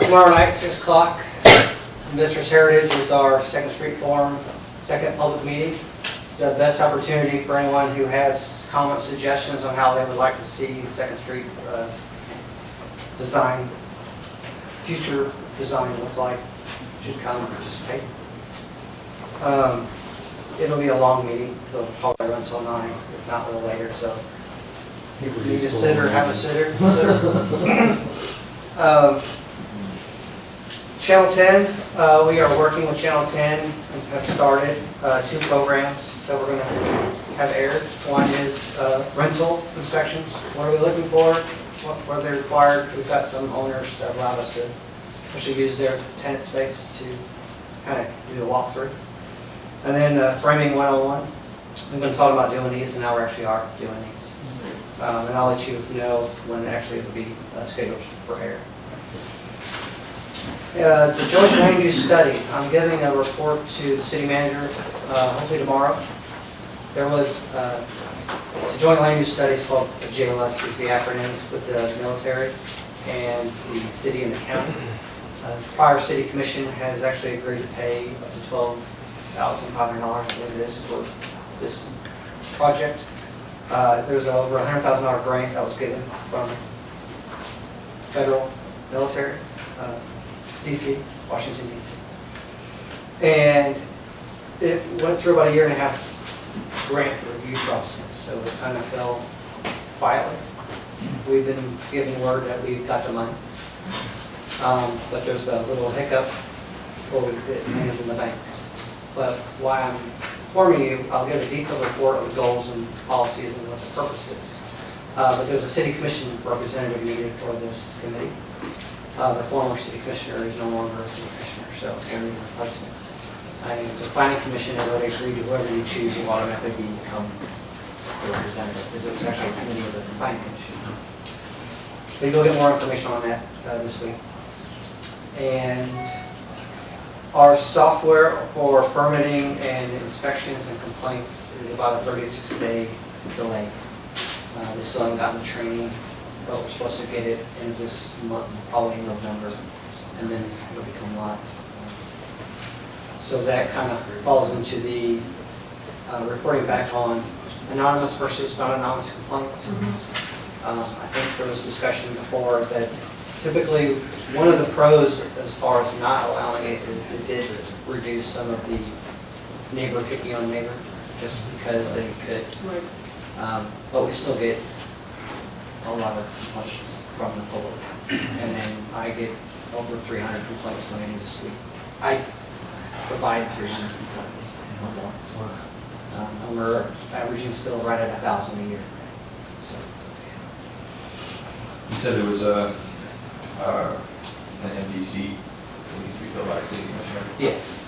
Tomorrow night, 6 o'clock, Mistress Heritage is our Second Street Forum, second public meeting. It's the best opportunity for anyone who has comments, suggestions on how they would like to see Second Street design, future design look like, should come and participate. It'll be a long meeting, it'll probably run till 9, if not a little later, so if you need a sitter, have a sitter. Channel 10, we are working with Channel 10 and have started 2 programs that we're going to have aired. One is rental inspections. What are we looking for? What are they required? We've got some owners that allow us to actually use their tenant space to kind of do a walkthrough. And then framing 101. We've been talking about doing these, and now we actually are doing these. And I'll let you know when actually it will be scheduled for air. The joint land use study, I'm giving a report to the city manager hopefully tomorrow. There was, it's a joint land use study, it's called JLS, is the acronyms with the military and the city and the county. Prior city commission has actually agreed to pay up to $12,500, I believe it is, for this project. There's over a $100,000 grant that was given from federal military, DC, Washington, DC. And it went through about a 1.5 year grant review process, so it kind of fell quietly. We've been given word that we've got the money, but there's a little hiccup before it lands in the bank. But why I'm informing you, I'll give a detailed report of the goals and policies and what the purpose is. But there's a city commission representative needed for this committee. The former city commissioner is no longer a city commissioner, so Aaron replacement. And the planning commission has already agreed to whoever you choose will automatically become the representative, because it was actually a committee of the planning commission. But you'll get more information on that this week. And our software for permitting and inspections and complaints is about a 36-day delay. We still haven't gotten the training, but we're supposed to get it in this month, probably in November, and then it'll become live. So that kind of falls into the reporting back on anonymous versus non-anonymous complaints. I think there was discussion before that typically one of the pros as far as not allowing it is it did reduce some of the neighbor picking on neighbor just because they could. But we still get a lot of complaints from the public. And then I get over 300 complaints when I need to sleep. I provide 300 complaints or more. And we're averaging still right at 1,000 a year. So. You said there was an MDC that needs to be filled by a city commissioner. Yes.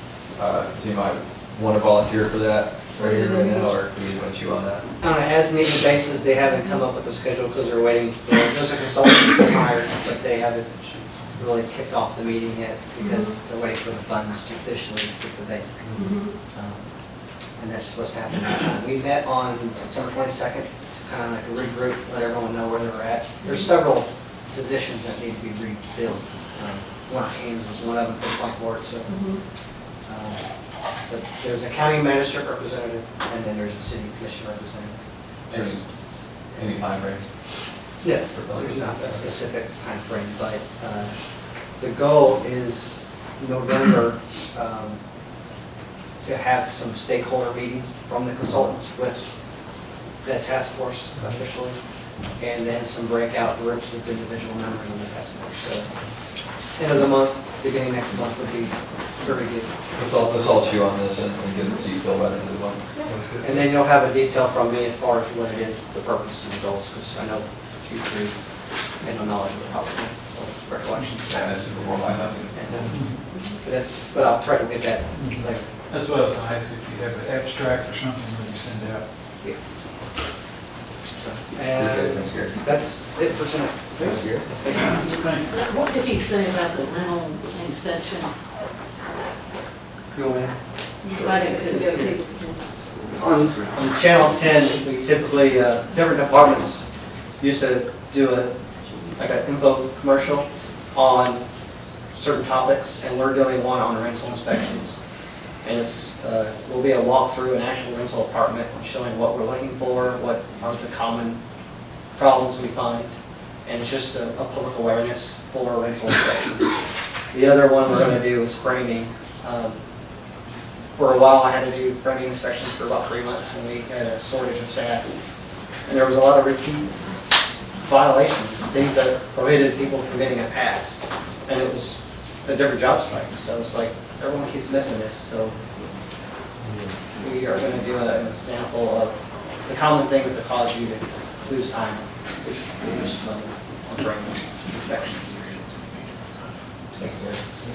Do you might want to volunteer for that right here, right now, or do we want to chew on that? On an as-needed basis, they haven't come up with a schedule because they're waiting. There's a consultant hired, but they haven't really kicked off the meeting yet because they're waiting for the funds to officially hit the bank. And that's supposed to happen next time. We met on September 22nd, to kind of like a regroup, let everyone know where they're at. There's several positions that need to be refilled. One Haynes was one of them for Frankfort, so. But there's a county magistrate representative, and then there's a city commission representative. Any time frame? Yeah, there's not a specific time frame, but the goal is November to have some stakeholder meetings from the consultants with the task force officially, and then some breakout groups with individual members of the task force. So end of the month, beginning next month would be very good. Let's all chew on this and get the seat filled by the end of the month. And then you'll have a detail from me as far as what it is, the purpose and the goals, because I know you three had no knowledge of the problem, or recollection. Yeah, this is before my time. But I'll try to get that later. That's what I was going to ask, if you have an abstract or something that you send out. Yeah. Appreciate it, And thanks, Gary. that's it for tonight. Thanks, Gary. What did he say about the rental inspection? You want me? I didn't- On Channel 10, we typically, different departments used to do like an info commercial on certain topics, and we're doing one on rental inspections. And it's, will be a walkthrough an actual rental apartment, showing what we're looking for, what are the common problems we find, and it's just a public awareness for rental inspections. The other one we're gonna do is framing. For a while, I had to do framing inspections for about 3 months, and we had a shortage of staff. And there was a lot of repeat violations, things that prohibited people from getting a pass. And it was a different job sites, so it's like, everyone keeps missing this, so we are gonna do an example of the common things that cause you to lose time, which lose money on framing inspections.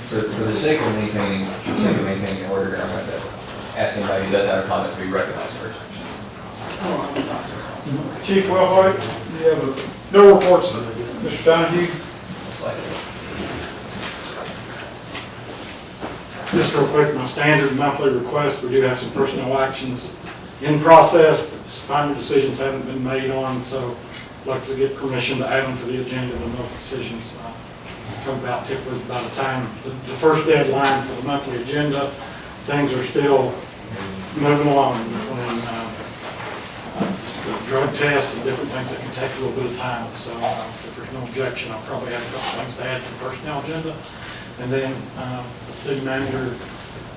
For the sake of maintaining order, I'm going to ask anybody who does have a comment to be recognized first. Oh, I'm sorry. Chief Wellhite, you have a, No reports. Mr. Donahue? Just real quick, my standard monthly request, we do have some personnel actions in process. Final decisions haven't been made on, so I'd like to get permission to add them to the agenda. The monthly decisions come about typically by the time, the first deadline for the monthly agenda. Things are still moving along between the drug test and different things that can take a little bit of time. So if there's no objection, I'll probably have a couple things to add to the personnel agenda. And then the city manager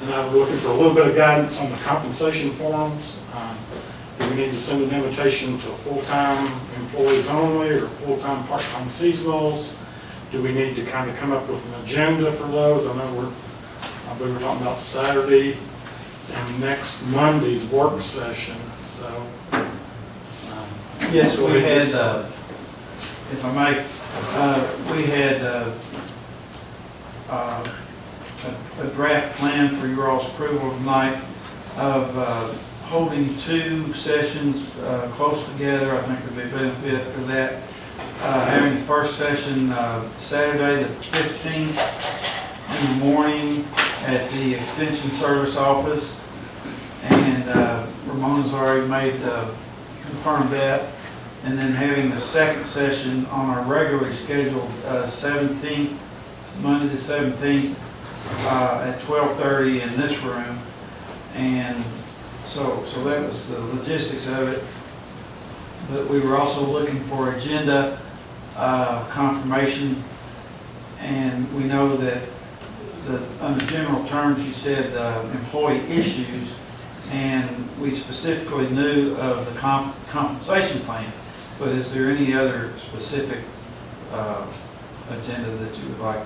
and I were looking for a little bit of guidance on the compensation forms. Do we need to send an invitation to full-time employees only or full-time, part-time seasonals? Do we need to kind of come up with an agenda for those? I know we were talking about Saturday and next Monday's work session, so. Yes, we had, if I may, we had a draft plan for your all's approval tonight of holding 2 sessions close together. I think there'd be a benefit for that. Having the first session Saturday the 15th in the morning at the Extension Service office, and Ramona's already confirmed that. And then having the second session on our regularly scheduled 17th, Monday the 17th, at 12:30 in this room. And so that was the logistics of it. But we were also looking for agenda confirmation, and we know that under general terms you said employee issues, and we specifically knew of the compensation plan. But is there any other specific agenda that you would like?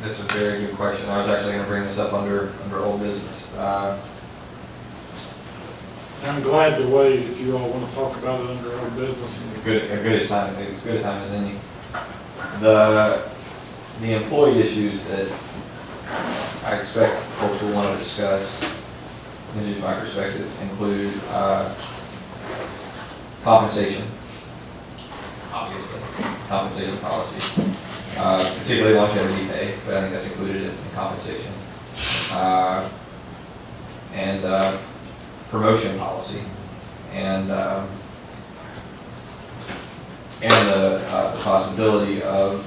This is a very good question. I was actually going to bring this up under old business. I'm glad to wait if you all want to talk about it under old business. As good a time as any. The employee issues that I expect folks will want to discuss, this is my perspective, include compensation, obviously, compensation policy, particularly longevity pay, but I think that's included in compensation, and promotion policy, and the possibility of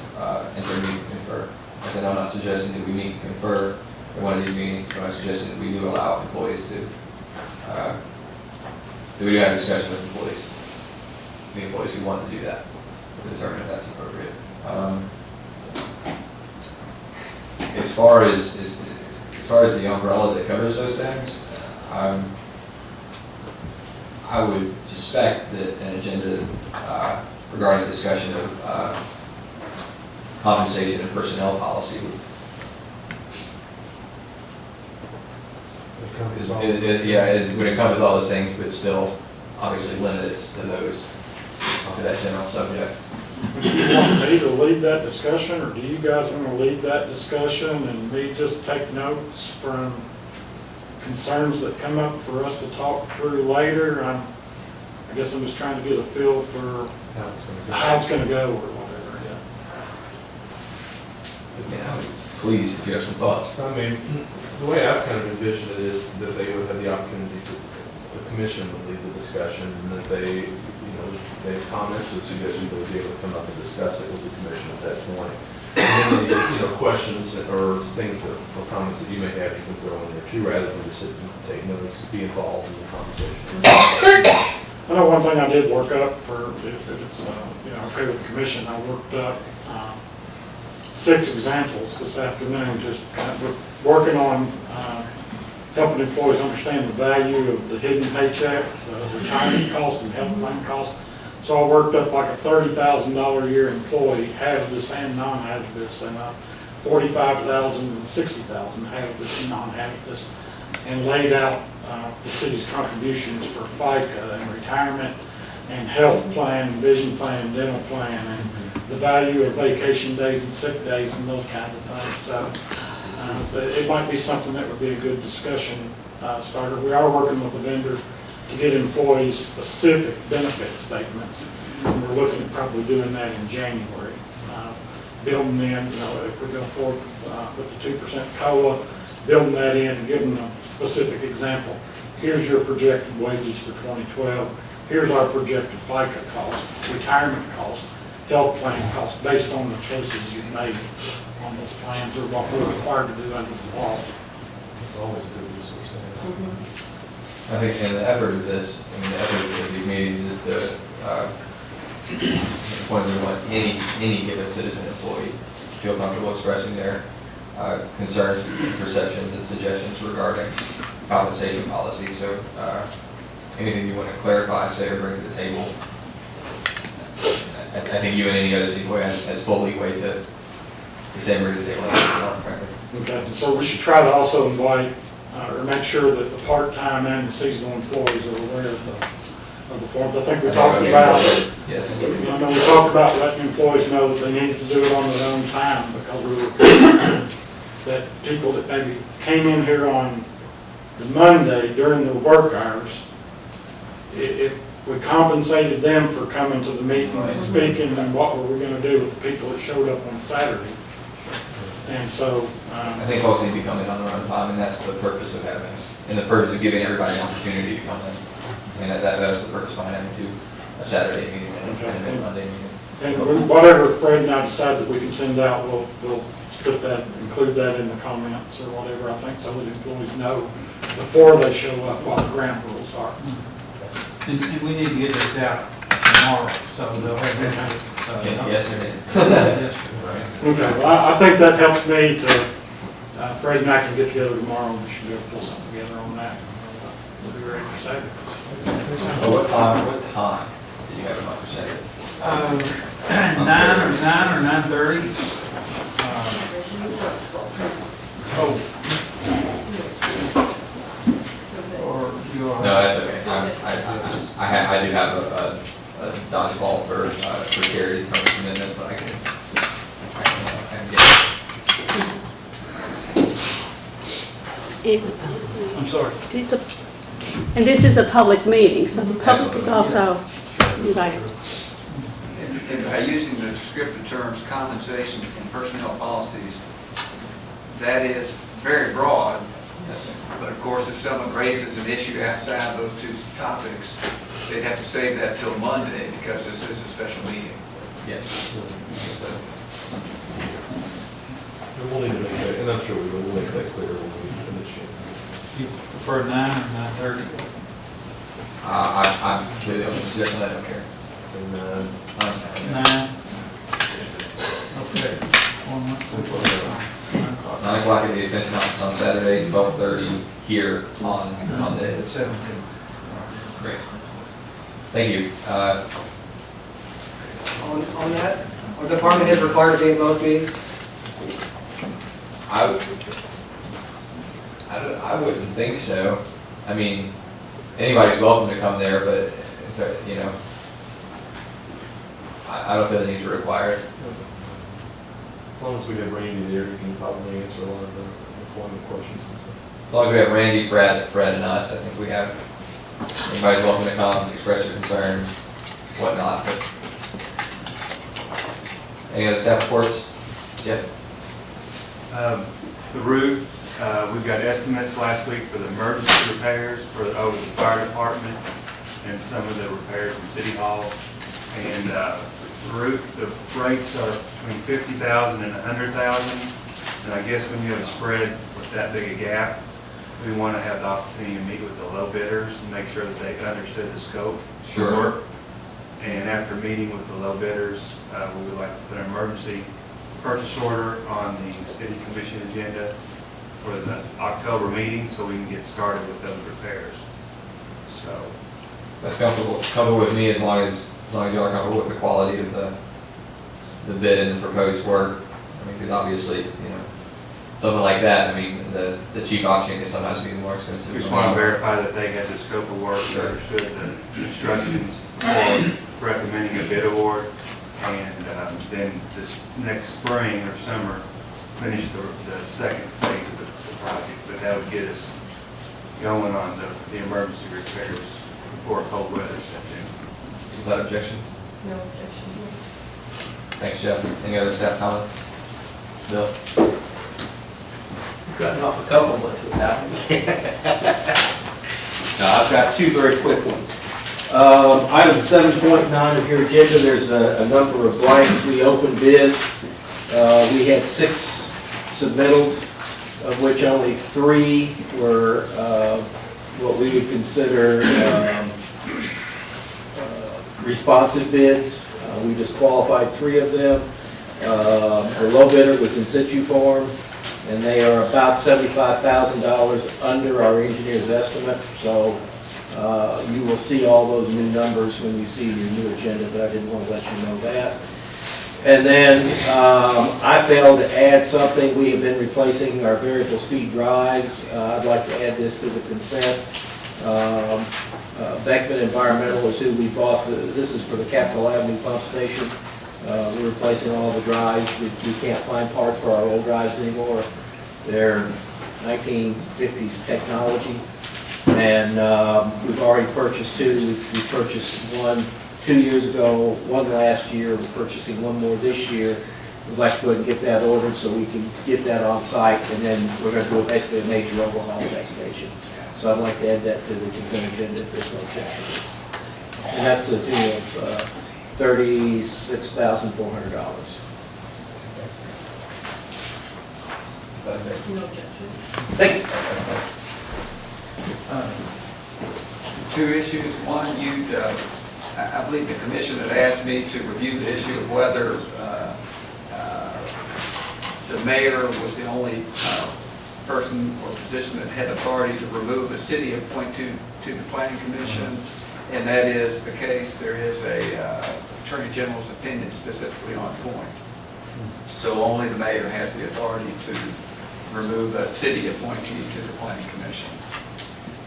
intermediate confer. And I'm not suggesting that we meet and confer in one of these meetings, but I'm suggesting that we do allow employees to we do have a discussion with employees, the employees who want to do that, to determine if that's appropriate. As far as the umbrella that covers those things, I would suspect that an agenda regarding a discussion of compensation and personnel policy would it would encompass all those things, but still obviously limit us to that general subject. Do you want me to lead that discussion, or do you guys want to lead that discussion and me just take notes from concerns that come up for us to talk through later? I guess I'm just trying to get a feel for how it's gonna go or whatever, yeah. Yeah, please, if you have some thoughts. I mean, the way I've kind of envisioned it is that they would have the opportunity to, the commission would lead the discussion, and that they, you know, they have comments or suggestions, they would be able to come up and discuss it with the commission at that point. And then, you know, questions or things that, or comments that you may have, you can throw in there too, rather than just sit and take notes, be involved in the conversation. I know one thing I did work up for, if it's, you know, okay with the commission, I worked up 6 examples this afternoon, just kind of working on helping employees understand the value of the hidden paycheck, the retirement cost and health plan cost. So I worked up like a $30,000 a year employee, hazardous and non-hazardous, and $45,000 and $60,000 hazardous and non-hazardous, and laid out the city's contributions for FICA and retirement and health plan, vision plan, and dental plan, and the value of vacation days and sick days and those kinds of things. So it might be something that would be a good discussion starter. We are working with the vendor to get employees specific benefit statements, and we're looking at probably doing that in January. Building in, you know, if we go forward with the 2% COLA, building that in and giving them a specific example. Here's your projected wages for 2012. Here's our projected FICA cost, retirement cost, health plan cost, based on the choices you've made on those plans or what we're required to do under the law. It's always a good resource to have. I think in the effort of this, I mean, the effort of these meetings is to, the point where we want any given citizen employee to feel comfortable expressing their concerns, perceptions, and suggestions regarding compensation policy. So anything you want to clarify, say, or bring to the table, I think you and any other city employee has full leeway to say bring to the table. Okay, so we should try to also invite or make sure that the part-time and the seasonal employees are aware of the forms. I think we talked about, yes. I know we talked about letting employees know that they need to do it on their own time, because we were that people that maybe came in here on the Monday during their work hours, if we compensated them for coming to the meeting and speaking, then what were we going to do with the people that showed up on Saturday? And so I think folks need to come in on their own time, and that's the purpose of having, and the purpose of giving everybody an opportunity to come in. I mean, that's the purpose behind having a Saturday meeting and a Monday meeting. And whatever Fred and I decide that we can send out, we'll put that, include that in the comments or whatever, I think, so that employees know before they show up what the ground rules are. And we need to get this out tomorrow, so they'll have it. Yes, Okay, well, I think that helps me to, Fred and I can get together tomorrow, and we should be able to pull something together on that. We'll be ready for Saturday. What time do you have in mind for Saturday? 9 or 9:30. Or you are. No, that's okay. I do have a dodgeball for charity tournament commitment, but I can get It's a public meeting. I'm sorry. And this is a public meeting, so the public is also invited. And by using the descriptive terms compensation and personnel policies, that is very broad. But of course, if someone raises an issue outside those two topics, they'd have to save that till Monday, because this is a special meeting. yes. And we'll need to make that, and I'm sure we will make that clear when we initiate. You prefer 9 or 9:30? I'm really open to suggesting, I don't care. So, 9. Okay. 9 o'clock at the extension office on Saturday, 12:30 here on Monday. At 17. Great. Thank you. On that, are department heads required to be in both meetings? I wouldn't think so. I mean, anybody's welcome to come there, but, you know, I don't feel the need to require it. As long as we have Randy there, he can probably answer a lot of the employment questions and stuff. As long as we have Randy, Fred, and us, I think we have anybody's welcome to come, express their concerns, whatnot, but. Any other staff reports? Jeff? The roof, we've got estimates last week for the emergency repairs for the fire department and some of the repairs in City Hall. And the roof, the rates are between 50,000 and 100,000. And I guess when you have a spread with that big a gap, we want to have the opportunity to meet with the low bidders and make sure that they understood the scope of the work. And after meeting with the low bidders, we would like to put an emergency purchase order on the city commission agenda for the October meeting so we can get started with those repairs. So. That's comfortable with me as long as y'all are comfortable with the quality of the bid and the proposed work. I mean, because obviously, you know, something like that, I mean, the cheap option can sometimes be the more expensive. We just want to verify that they had the scope of work, understood the instructions for recommending a bid award, and then this next spring or summer, finish the second phase of the project. But that would get us going on the emergency repairs before cold weather sets in. Without objection? No objection. Thanks, Jeff. Any other staff comments? Bill? Cutting off a couple ones without me. No, I've got two very quick ones. Item 7.9 of your agenda, there's a number of blanks. We opened bids. We had 6 submittals, of which only 3 were what we would consider responsive bids. We disqualified 3 of them. The low bidder was In Situ Form, and they are about $75,000 under our engineer's estimate. So you will see all those new numbers when you see your new agenda, but I didn't want to let you know that. And then I failed to add something. We have been replacing our variable speed drives. I'd like to add this to the consent. Beckman Environmental is who we bought. This is for the Capitol Avenue pump station. We're replacing all the drives. We can't find parts for our old drives anymore. They're 1950s technology. And we've already purchased 2. We purchased 1 2 years ago, 1 last year. We're purchasing 1 more this year. We'd like to go ahead and get that ordered so we can get that on site, and then we're going to do basically a major overhaul of that station. So I'd like to add that to the consent agenda if there's no objection. And that's to the tune of $36,400. No objection. Thank you. 2 issues. One, I believe the commission had asked me to review the issue of whether the mayor was the only person or position that had authority to remove a city appointee to the planning commission, and that is the case. There is a attorney general's opinion specifically on point. So only the mayor has the authority to remove a city appointee to the planning commission.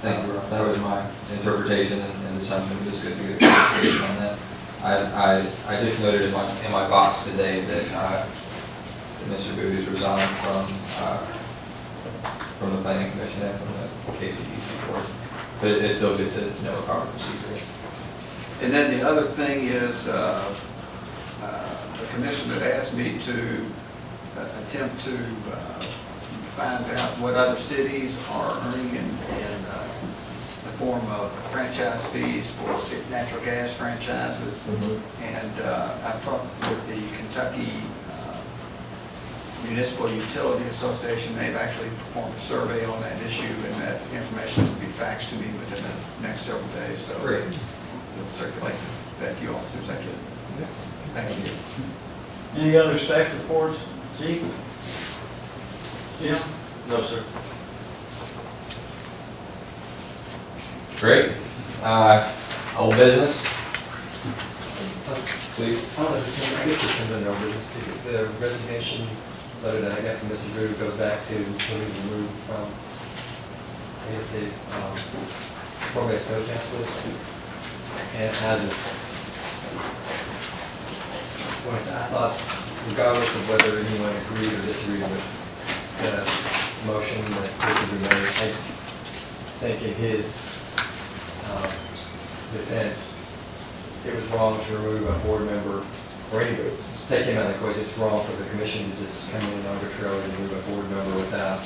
Thank you, Rob. That was my interpretation and assumption. It was good to get a clarification on that. I just noted in my box today that Mr. Booth has resigned from the planning commission and from the KCDC board. But it's still good to know a proper procedure. And then the other thing is the commission had asked me to attempt to find out what other cities are earning in the form of franchise fees for natural gas franchises. And I've talked with the Kentucky Municipal Utility Association. They've actually performed a survey on that issue, and that information will be faxed to me within the next several days. So great. We'll circulate that to you all as soon as I can. Yes. Thank you. Any other staff reports? Chief? Jim? No, sir. Great. Old business? Please. I guess it's under no business. The resignation letter that I got from Mr. Drew goes back to when he was removed from, I guess, the form-based code councilors. And I thought, regardless of whether anyone agreed or disagreed with the motion that could be made, I think in his defense, it was wrong to remove a board member, or anybody, just take him out of the equation. It's wrong for the commission to just come in arbitrarily and remove a board member without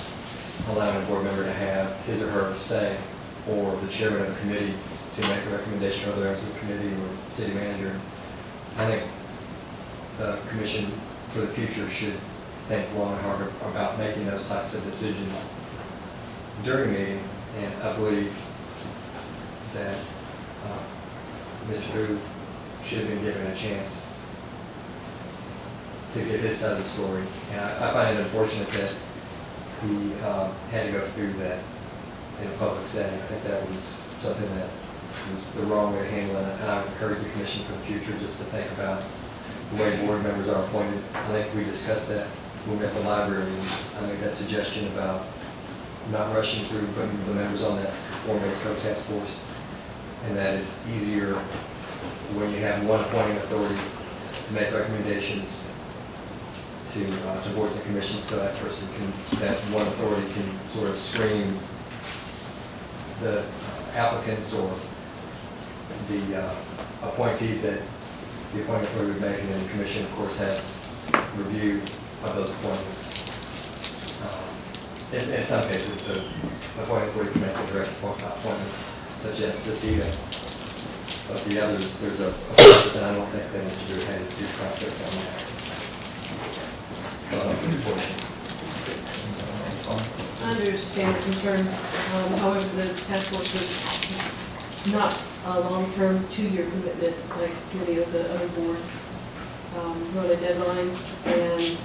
allowing a board member to have his or her say, or the chairman of the committee to make a recommendation, or the members of the committee or city manager. I think the commission for the future should think long and hard about making those types of decisions during a meeting, and I believe that Mr. Boo should have been given a chance to give his side of the story. And I find it unfortunate that he had to go through that in a public setting. I think that was something that was the wrong way to handle it, and I would encourage the commission for the future just to think about the way board members are appointed. I think we discussed that when we were at the library. I made that suggestion about not rushing through putting the members on that form-based code task force, and that it's easier when you have one appointing authority to make recommendations to boards and commissions, so that person can, that one authority can sort of screen the applicants or the appointees that the appointment authority would make, and then the commission, of course, has review of those appointments. In some cases, the appointment authority can make direct appointments, such as the CETA. But the others, there's a process, and I don't think that Mr. Drew had his due process on that. I understand the concerns, however, the task force is not a long-term, 2-year commitment like many of the other boards. We're on a deadline, and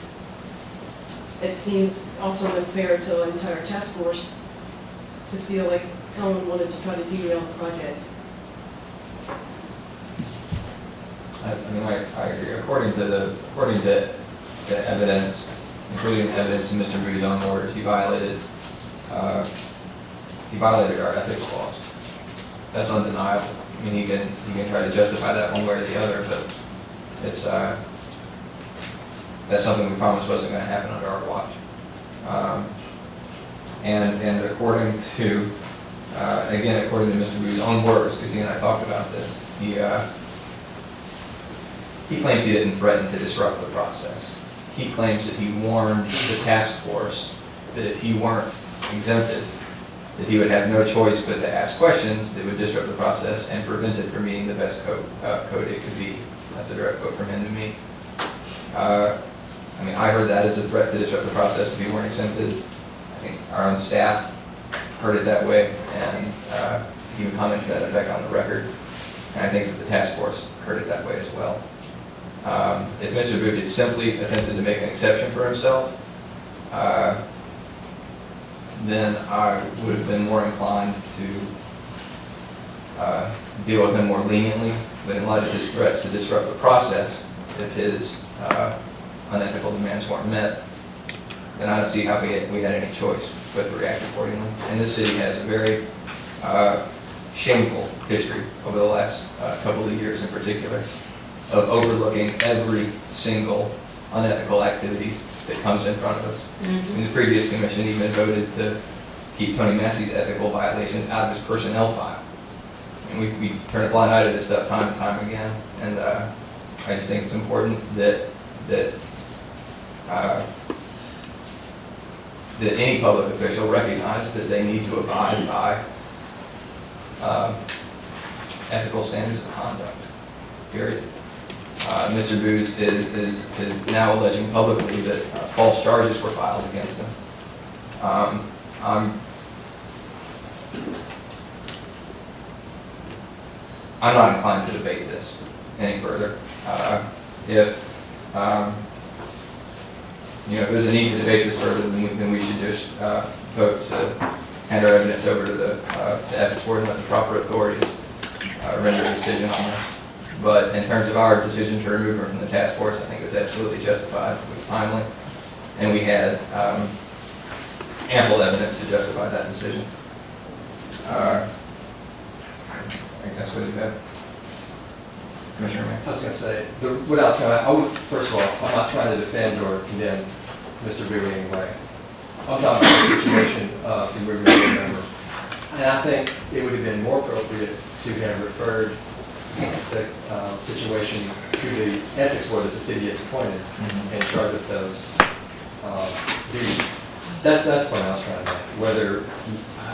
it seems also unfair to the entire task force to feel like someone wanted to try to derail the project. I mean, I agree. According to the evidence, including the evidence in Mr. Boo's own words, he violated our ethics laws. That's undeniable. I mean, he can try to justify that one way or the other, but it's that's something we promised wasn't going to happen under our watch. And according to according to Mr. Boo's own words, because he and I talked about this, he claims he didn't threaten to disrupt the process. He claims that he warned the task force that if he weren't exempted, that he would have no choice but to ask questions that would disrupt the process and prevent it from being the best code it could be. That's a direct quote from him to me. I mean, I heard that as a threat to disrupt the process if he weren't exempted. I think our own staff heard it that way, and he would comment to that effect on the record. And I think that the task force heard it that way as well. If Mr. Booth had simply attempted to make an exception for himself, then I would have been more inclined to deal with him more leniently. But in light of his threats to disrupt the process, if his unethical demands weren't met, then I don't see how we had any choice but to react accordingly. And this city has a very shameful history over the last couple of years in particular of overlooking every single unethical activity that comes in front of us. Mm-hmm. And the previous commission even voted to keep Tony Massey's ethical violations out of his personnel file. And we turn a blind eye to this stuff time and time again. And I just think it's important that any public official recognize that they need to abide by ethical standards of conduct, period. Mr. Booz is now alleging publicly that false charges were filed against him. I'm not inclined to debate this any further. If there's a need to debate this further, then we should just vote to hand our evidence over to the ethics board and let the proper authorities render a decision on this. But in terms of our decision to remove her from the task force, I think it was absolutely justified. It was timely, and we had ample evidence to justify that decision. I think that's what you have. Commissioner May. I was going to say, first of all, I'm not trying to defend or condemn Mr. Bowie in any way. I'm talking about the situation of removing a board member. I And I think it would have been more appropriate to have referred the situation to the ethics board that the city has appointed and charged with those duties. That's the point I was trying to make. Whether,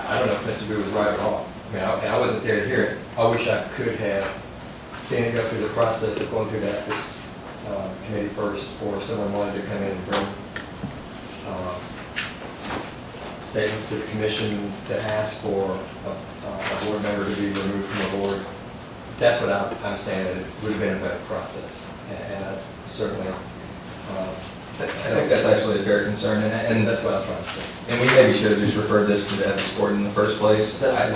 I don't know if Mr. Boo was right or wrong. I mean, I wasn't there to hear it. I wish I could have seen it go through the process of going through the ethics committee first, or if someone wanted to come in and bring statements to the commission to ask for a board member to be removed from the board. That's what I'm saying, that it would have been a better process. And I certainly, I think that's actually a fair concern, and that's what I was trying to say. And we maybe should have just referred this to the ethics board in the first place. I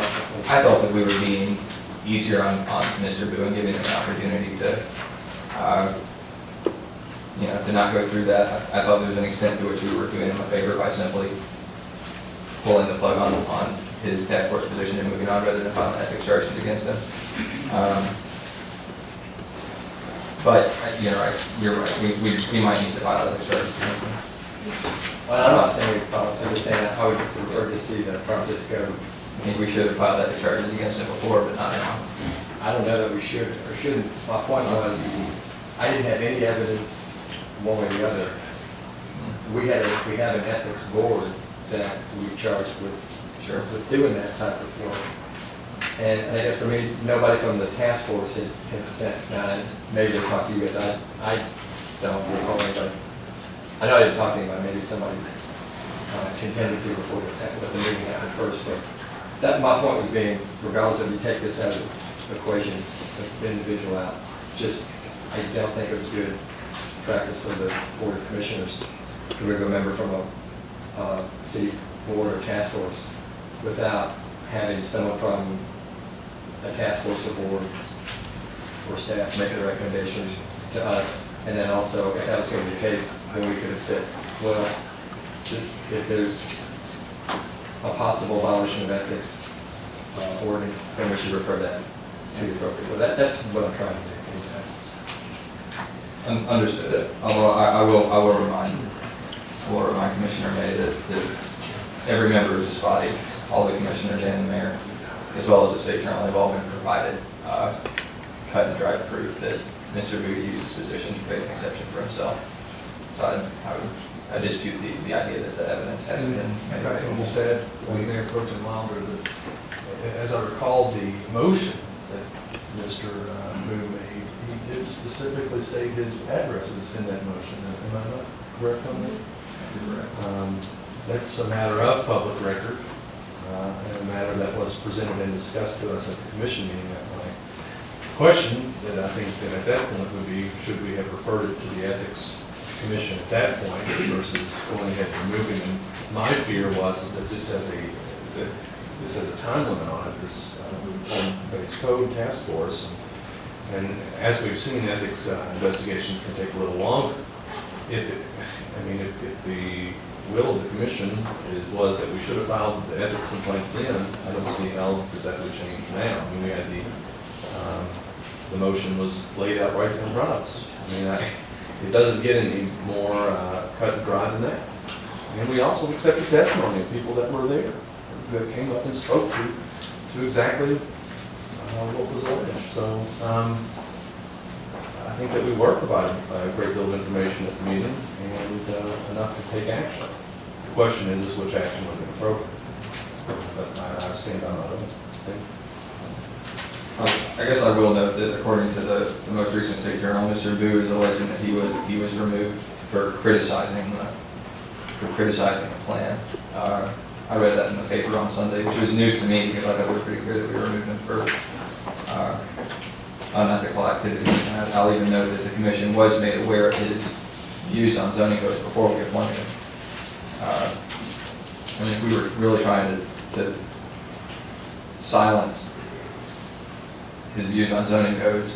thought that we were being easier on Mr. Boo and giving him an opportunity to, to not go through that. I thought there was an extent to which we were doing him a favor by simply pulling the plug on his task force position and moving on rather than filing ethics charges against him. But you're right. We might need to file ethics charges against him. Well, I'm not saying we filed, I'm just saying I would prefer to see the process go. I think we should have filed ethics charges against him before, but not now. I don't know that we should or shouldn't. My point was, I didn't have any evidence one way or the other. We have an ethics board that we charged with doing that type of work. And I guess for me, nobody from the task force had sent, now maybe they talked to you guys, I don't recall anybody. I know I didn't talk to anybody, maybe somebody intended to before the meeting happened first, but that, my point was being, regardless of you take this out of the equation, the individual out, just, I don't think it was good practice for the Board of Commissioners to remove a member from a city board or task force without having someone from a task force or board or staff make a recommendation to us. And then also, if that was going to be the case, then we could have said, well, just if there's a possible violation of ethics ordinance, then we should refer that to the appropriate. Well, that's what I'm trying to say. Understood. Although I will remind Commissioner May that every member of this body, all the commissioners and the mayor, as well as the state journal, have all been provided cut and dried proof that Mr. Boo used his position to create an exception for himself. So I dispute the idea that the evidence hasn't been made available. Just add, Mayor Pro Tem Wilder, that as I recall the motion that Mr. Boo made, he did specifically state his addresses in that motion. Am I not correct on that? Correct. That's a matter of public record, and a matter that was presented and discussed to us at the commission meeting that night. The question that I think that at that point would be, should we have referred it to the ethics commission at that point versus going ahead and removing them? My fear was that this has a time limit on it, this form-based code task force. And as we've seen, ethics investigations can take a little longer. If the will of the commission was that we should have filed the ethics complaints then, I don't see how that would change now. I mean, we had the motion was laid out right in front of us. I mean, it doesn't get any more cut and dry than that. And we also accepted testimony of people that were there, that came up and spoke to exactly what was alleged. So I think that we were provided a great deal of information at the meeting and enough to take action. The question is which action would be appropriate. But I stand on that. I guess I will note that according to the most recent state journal, Mr. Boo is alleging that he was removed for criticizing the plan. I read that in the paper on Sunday, which was news to me because I thought it was pretty clear that we removed him for unethical activity. And I'll even note that the commission was made aware of his views on zoning codes before we appointed him. I mean, if we were really trying to silence his views on zoning codes,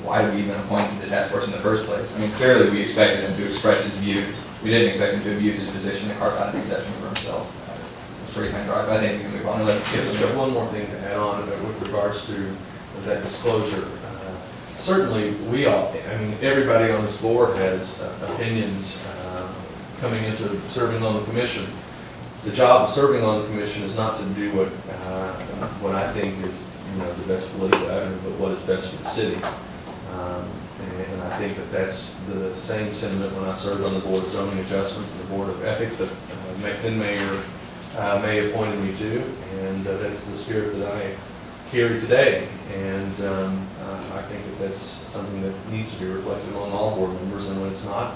why did we even appoint him to the task force in the first place? I mean, clearly we expected him to express his view. We didn't expect him to abuse his position and carve out an exception for himself. It's pretty kind of dry, but I think we can move on. Just got one more thing to add on with regards to that disclosure. Certainly, everybody on this board has opinions coming into serving on the commission. the job of serving on the commission is not to do what I think is, the best political avenue, but what is best for the city. And I think that that's the same sentiment when I served on the Board of Zoning Adjustments and the Board of Ethics that then Mayor May appointed me to, and that's the spirit that I carry today. And I think that that's something that needs to be reflected on all board members, and when it's not,